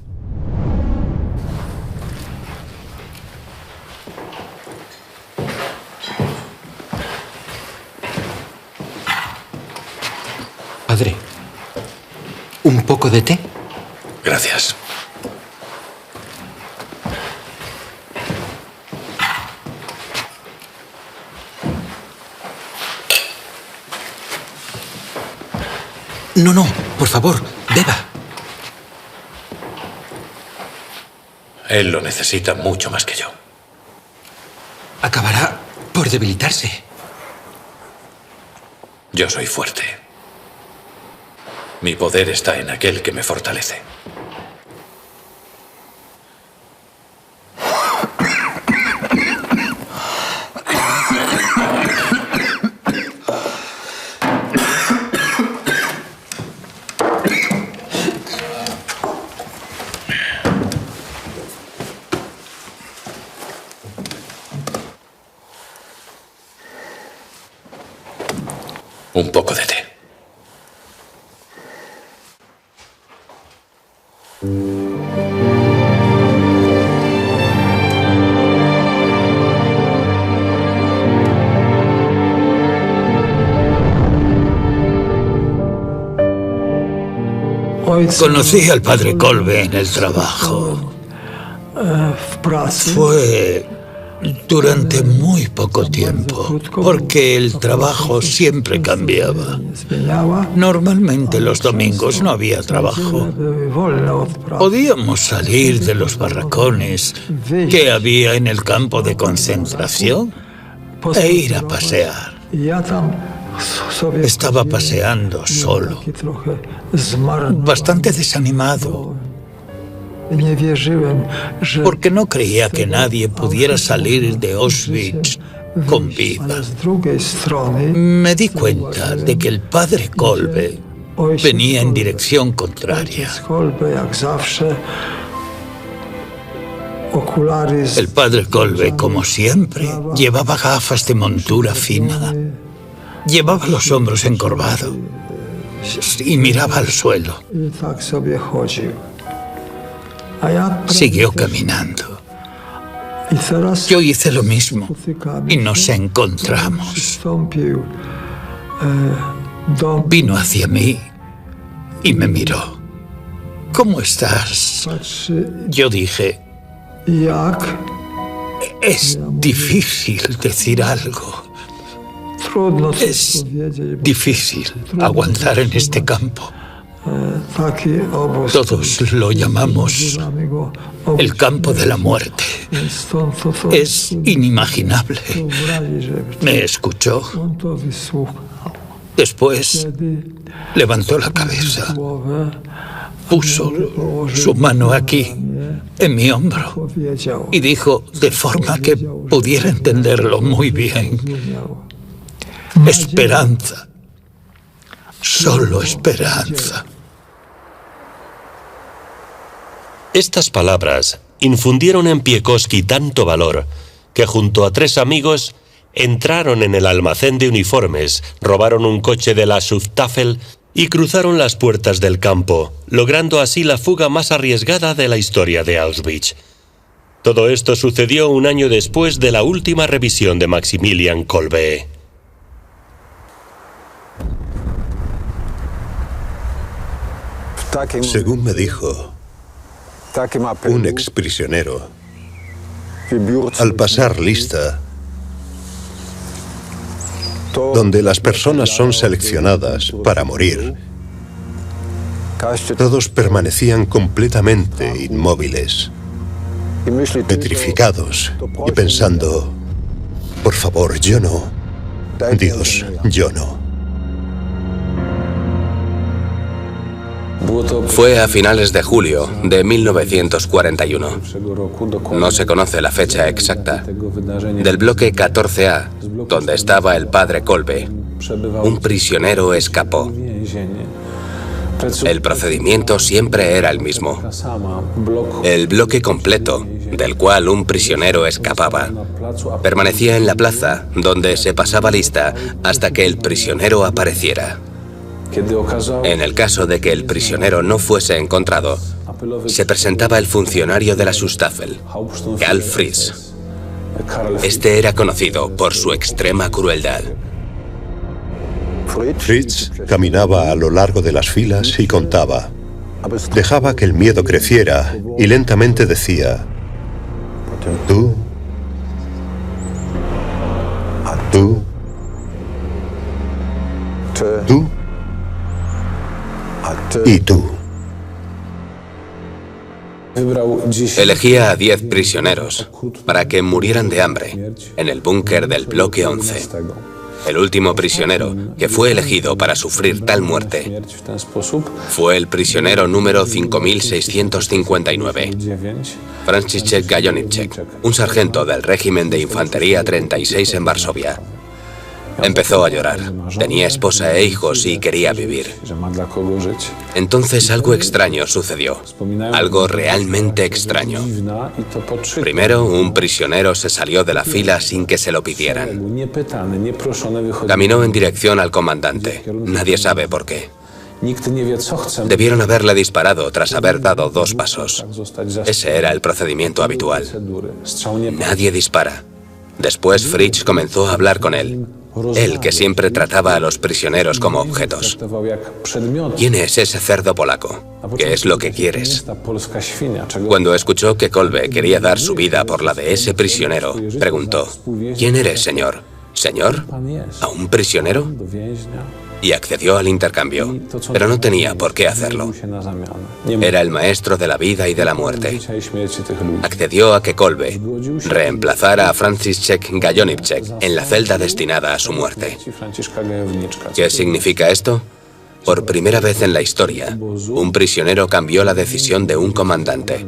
Padre, ¿un poco de té? Gracias. No, por favor, beba. Él lo necesita mucho más que yo. Acabará por debilitarse. Yo soy fuerte. Mi poder está en aquel que me fortalece. Un poco de té. Conocí al padre Kolbe en el trabajo. Fue Durante muy poco tiempo, porque el trabajo siempre cambiaba. Normalmente los domingos no había trabajo. Podíamos salir de los barracones que había en el campo de concentración e ir a pasear. Estaba paseando solo, bastante desanimado, porque no creía que nadie pudiera salir de Auschwitz con vida. Me di cuenta de que el padre Kolbe venía en dirección contraria. El padre Kolbe, como siempre, llevaba gafas de montura fina, llevaba los hombros encorvados y miraba al suelo. Siguió caminando. Yo hice lo mismo y nos encontramos. Vino hacia mí y me miró. ¿Cómo estás? Yo dije, es difícil decir algo. Es difícil aguantar en este campo. Todos lo llamamos el campo de la muerte. Es inimaginable. Me escuchó. Después levantó la cabeza, puso su mano aquí, en mi hombro, y dijo de forma que pudiera entenderlo muy bien: esperanza. Solo esperanza. Estas palabras infundieron en Piekoski tanto valor que junto a 3 amigos entraron en el almacén de uniformes, robaron un coche de la Schutzstaffel y cruzaron las puertas del campo, logrando así la fuga más arriesgada de la historia de Auschwitz. Todo esto sucedió un año después de la última revisión de Maximilian Kolbe. Según me dijo un exprisionero, al pasar lista, donde las personas son seleccionadas para morir, todos permanecían completamente inmóviles, petrificados y pensando: por favor, yo no. Dios, yo no. Fue a finales de julio de 1941. No se conoce la fecha exacta. Del bloque 14A, donde estaba el padre Kolbe, un prisionero escapó. El procedimiento siempre era el mismo. El bloque completo, del cual un prisionero escapaba, permanecía en la plaza, donde se pasaba lista hasta que el prisionero apareciera. En el caso de que el prisionero no fuese encontrado, se presentaba el funcionario de la Schutzstaffel, Karl Fritz. Este era conocido por su extrema crueldad. Fritz caminaba a lo largo de las filas y contaba. Dejaba que el miedo creciera y lentamente decía: tú, tú, tú y tú. Elegía a 10 prisioneros para que murieran de hambre en el búnker del bloque 11. El último prisionero que fue elegido para sufrir tal muerte fue el prisionero número 5659, Franciszek Gajowniczek, un sargento del régimen de infantería 36 en Varsovia. Empezó a llorar. Tenía esposa e hijos y quería vivir. Entonces algo extraño sucedió. Algo realmente extraño. Primero, un prisionero se salió de la fila sin que se lo pidieran. Caminó en dirección al comandante. Nadie sabe por qué. Debieron haberle disparado tras haber dado 2 pasos. Ese era el procedimiento habitual. Nadie dispara. Después Fritz comenzó a hablar con él. Él que siempre trataba a los prisioneros como objetos. ¿Quién es ese cerdo polaco? ¿Qué es lo que quieres? Cuando escuchó que Kolbe quería dar su vida por la de ese prisionero, preguntó: ¿Quién eres, señor? ¿Señor? ¿A un prisionero? Y accedió al intercambio, pero no tenía por qué hacerlo. Era el maestro de la vida y de la muerte. Accedió a que Kolbe reemplazara a Franciszek Gajowniczek en la celda destinada a su muerte. ¿Qué significa esto? Por primera vez en la historia, un prisionero cambió la decisión de un comandante.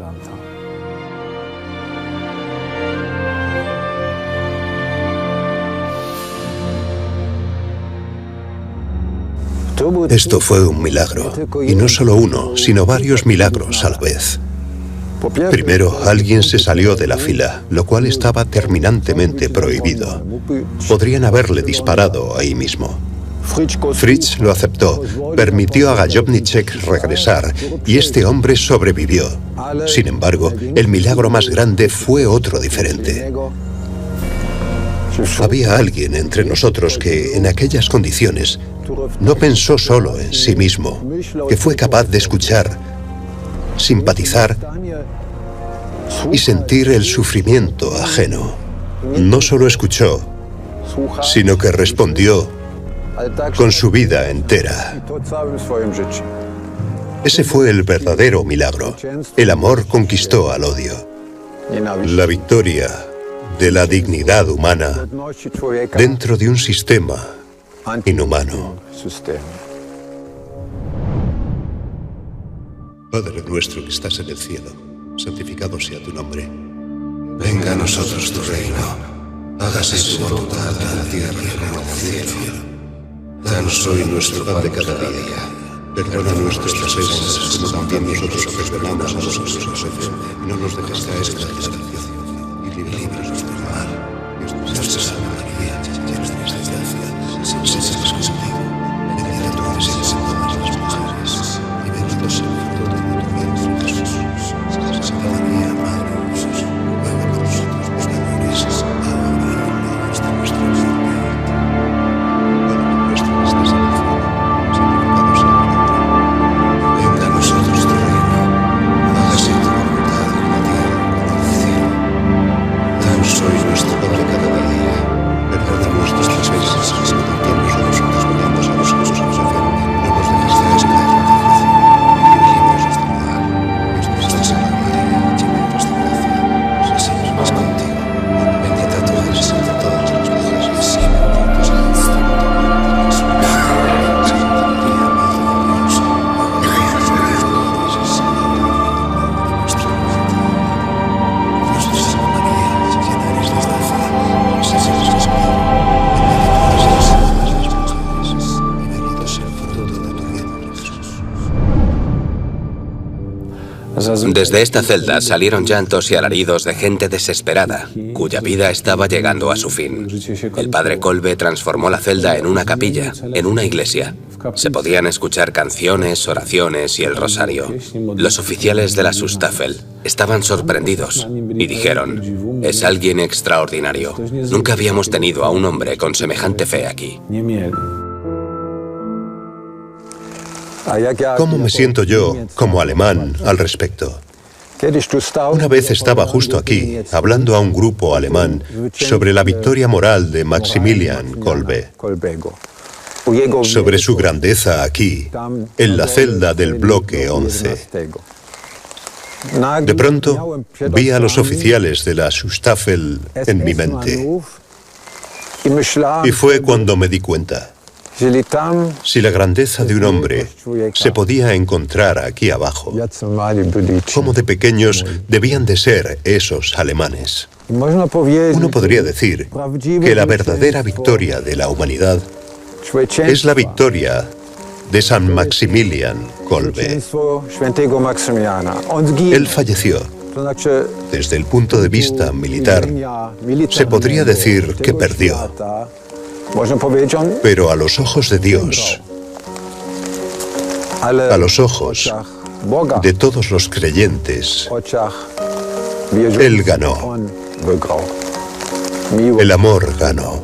Esto fue un milagro, y no solo uno, sino varios milagros a la vez. Primero, alguien se salió de la fila, lo cual estaba terminantemente prohibido. Podrían haberle disparado ahí mismo. Fritz lo aceptó, permitió a Gajowniczek regresar, y este hombre sobrevivió. Sin embargo, el milagro más grande fue otro diferente. Había alguien entre nosotros que, en aquellas condiciones, no pensó solo en sí mismo, que fue capaz de escuchar, simpatizar y sentir el sufrimiento ajeno. No solo escuchó, sino que respondió con su vida entera. Ese fue el verdadero milagro. El amor conquistó al odio. La victoria de la dignidad humana dentro de un sistema inhumano. Padre nuestro que estás en el cielo, santificado sea tu nombre. Venga a nosotros tu reino. Hágase tu voluntad en la tierra como en el cielo. Danos hoy nuestro pan de cada día. Perdona nuestras ofensas como también nosotros perdonamos a los que nos ofenden. Y no nos dejes caer en la tentación. Y líbranos del mal. Dios te salve María, llena de gracia. El Señor es contigo. Bendita tú eres entre todas las mujeres. Y bendito es el fruto de tu vientre, Jesús. Santa María, Madre de Dios, ruega por nosotros pecadores, ahora y en la hora de nuestra muerte. Padre nuestro que estás en el cielo, santificado sea tu nombre. Venga a nosotros tu reino. Hágase tu voluntad en la tierra como en el cielo. Danos hoy nuestro pan de cada día. Perdona nuestras ofensas, como también nosotros perdonamos a los que nos ofenden. No nos dejes caer en la tentación, y líbranos del mal. Dios te salve María, llena eres de gracia. El Señor es contigo. Bendita tú eres entre todas las mujeres, y bendito es el fruto de tu vientre, Jesús. Santa María, Madre de Dios, ruega por nosotros pecadores, ahora y en la hora de nuestra muerte. Dios te salve María, llena eres de gracia. El Señor es contigo. Bendita tú eres entre todas las mujeres, y bendito es el fruto de tu vientre, Jesús. Desde esta celda salieron llantos y alaridos de gente desesperada, cuya vida estaba llegando a su fin. El padre Kolbe transformó la celda en una capilla, en una iglesia. Se podían escuchar canciones, oraciones y el rosario. Los oficiales de la Schutzstaffel estaban sorprendidos y dijeron: es alguien extraordinario. Nunca habíamos tenido a un hombre con semejante fe aquí. ¿Cómo me siento yo, como alemán, al respecto? Una vez estaba justo aquí, hablando a un grupo alemán sobre la victoria moral de Maximilian Kolbe, sobre su grandeza aquí, en la celda del bloque 11. De pronto, vi a los oficiales de la Schutzstaffel en mi mente, y fue cuando me di cuenta. Si la grandeza de un hombre se podía encontrar aquí abajo, ¿cómo de pequeños debían de ser esos alemanes? Uno podría decir que la verdadera victoria de la humanidad es la victoria de San Maximilian Kolbe. Él falleció. Desde el punto de vista militar, se podría decir que perdió. Pero a los ojos de Dios, a los ojos de todos los creyentes, Él ganó. El amor ganó.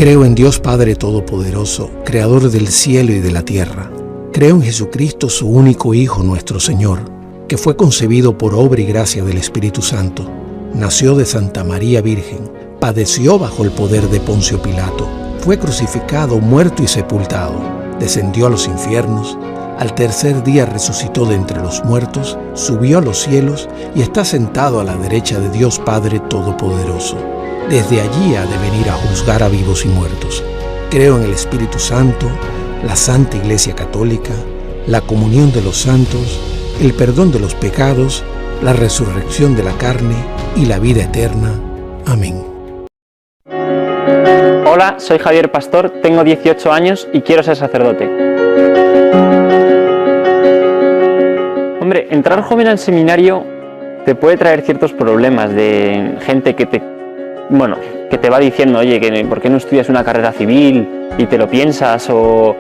Creo en Dios Padre Todopoderoso, Creador del cielo y de la tierra. Creo en Jesucristo, su único Hijo, nuestro Señor, que fue concebido por obra y gracia del Espíritu Santo. Nació de Santa María Virgen, padeció bajo el poder de Poncio Pilato, fue crucificado, muerto y sepultado, descendió a los infiernos, al tercer día resucitó de entre los muertos, subió a los cielos y está sentado a la derecha de Dios Padre Todopoderoso. Desde allí ha de venir a juzgar a vivos y muertos. Creo en el Espíritu Santo, la Santa Iglesia Católica, la comunión de los santos, el perdón de los pecados, la resurrección de la carne y la vida eterna. Amén. Hola, soy Javier Pastor, tengo 18 años y quiero ser sacerdote. Hombre, entrar joven al seminario te puede traer ciertos problemas de gente que te va diciendo, oye, ¿por qué no estudias una carrera civil y te lo piensas? O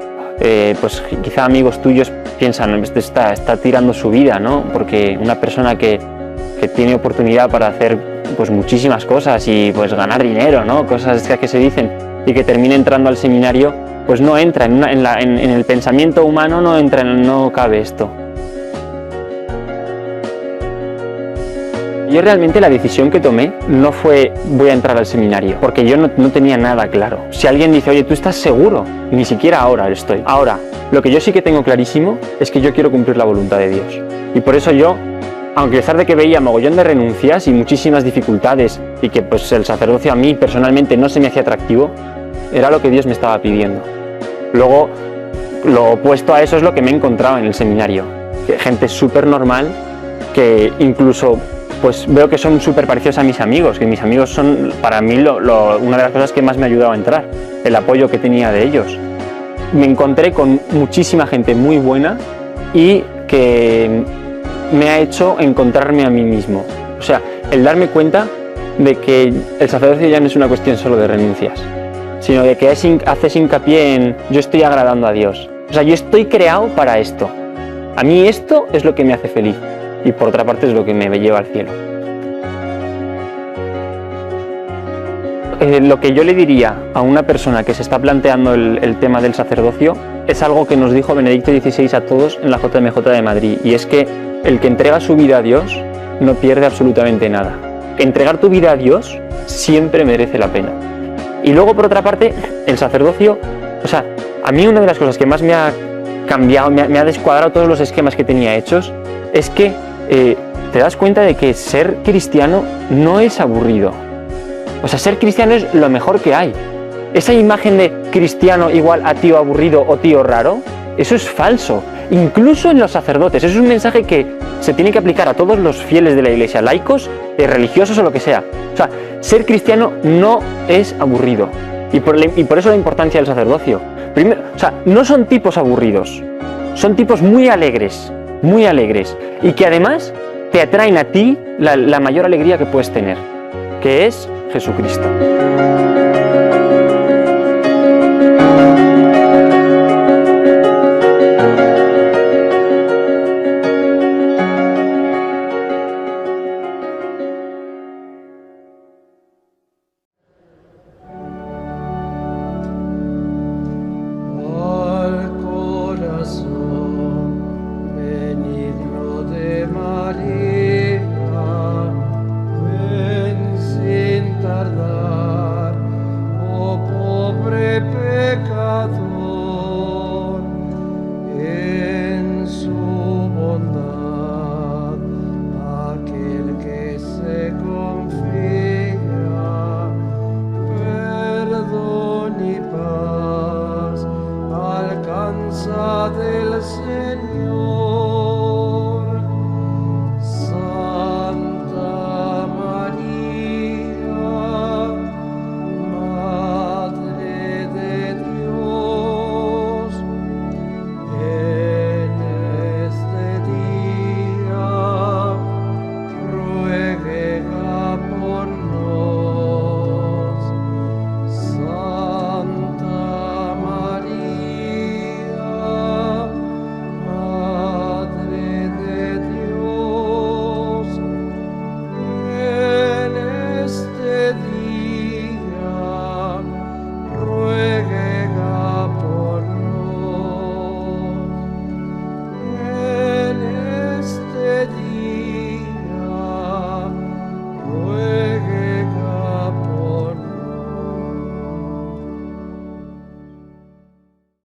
pues quizá amigos tuyos piensan, este está tirando su vida, ¿no? Porque una persona que tiene oportunidad para hacer pues muchísimas cosas y pues ganar dinero, ¿no? Cosas que se dicen, y que termine entrando al seminario, pues no entra en el pensamiento humano, no cabe esto. Yo realmente la decisión que tomé no fue voy a entrar al seminario, porque yo no tenía nada claro. Si alguien dice, oye, ¿tú estás seguro? Ni siquiera ahora estoy. Ahora, lo que yo sí que tengo clarísimo es que yo quiero cumplir la voluntad de Dios. Y por eso yo, aunque a pesar de que veía mogollón de renuncias y muchísimas dificultades, y que pues el sacerdocio a mí personalmente no se me hacía atractivo, era lo que Dios me estaba pidiendo. Luego, lo opuesto a eso es lo que me he encontrado en el seminario. Gente súper normal, que incluso pues veo que son súper parecidos a mis amigos, que mis amigos son para mí una de las cosas que más me ha ayudado a entrar, el apoyo que tenía de ellos. Me encontré con muchísima gente muy buena y que me ha hecho encontrarme a mí mismo. O sea, el darme cuenta de que el sacerdocio ya no es una cuestión solo de renuncias, sino de que haces hincapié en yo estoy agradando a Dios. O sea, yo estoy creado para esto. A mí esto es lo que me hace feliz. Y por otra parte es lo que me lleva al cielo. Lo que yo le diría a una persona que se está planteando el tema del sacerdocio es algo que nos dijo Benedicto XVI a todos en la JMJ de Madrid, y es que el que entrega su vida a Dios no pierde absolutamente nada. Entregar tu vida a Dios siempre merece la pena. Y luego, por otra parte, el sacerdocio, o sea, a mí una de las cosas que más me ha cambiado, me ha descuadrado todos los esquemas que tenía hechos, es que te das cuenta de que ser cristiano no es aburrido. O sea, ser cristiano es lo mejor que hay. Esa imagen de cristiano igual a tío aburrido o tío raro, eso es falso. Incluso en los sacerdotes. Eso es un mensaje que se tiene que aplicar a todos los fieles de la Iglesia, laicos, religiosos o lo que sea. O sea, ser cristiano no es aburrido. Y por eso la importancia del sacerdocio. Primero, o sea, no son tipos aburridos. Son tipos muy alegres, y que además te atraen a ti la mayor alegría que puedes tener, que es Jesucristo. Del Señor.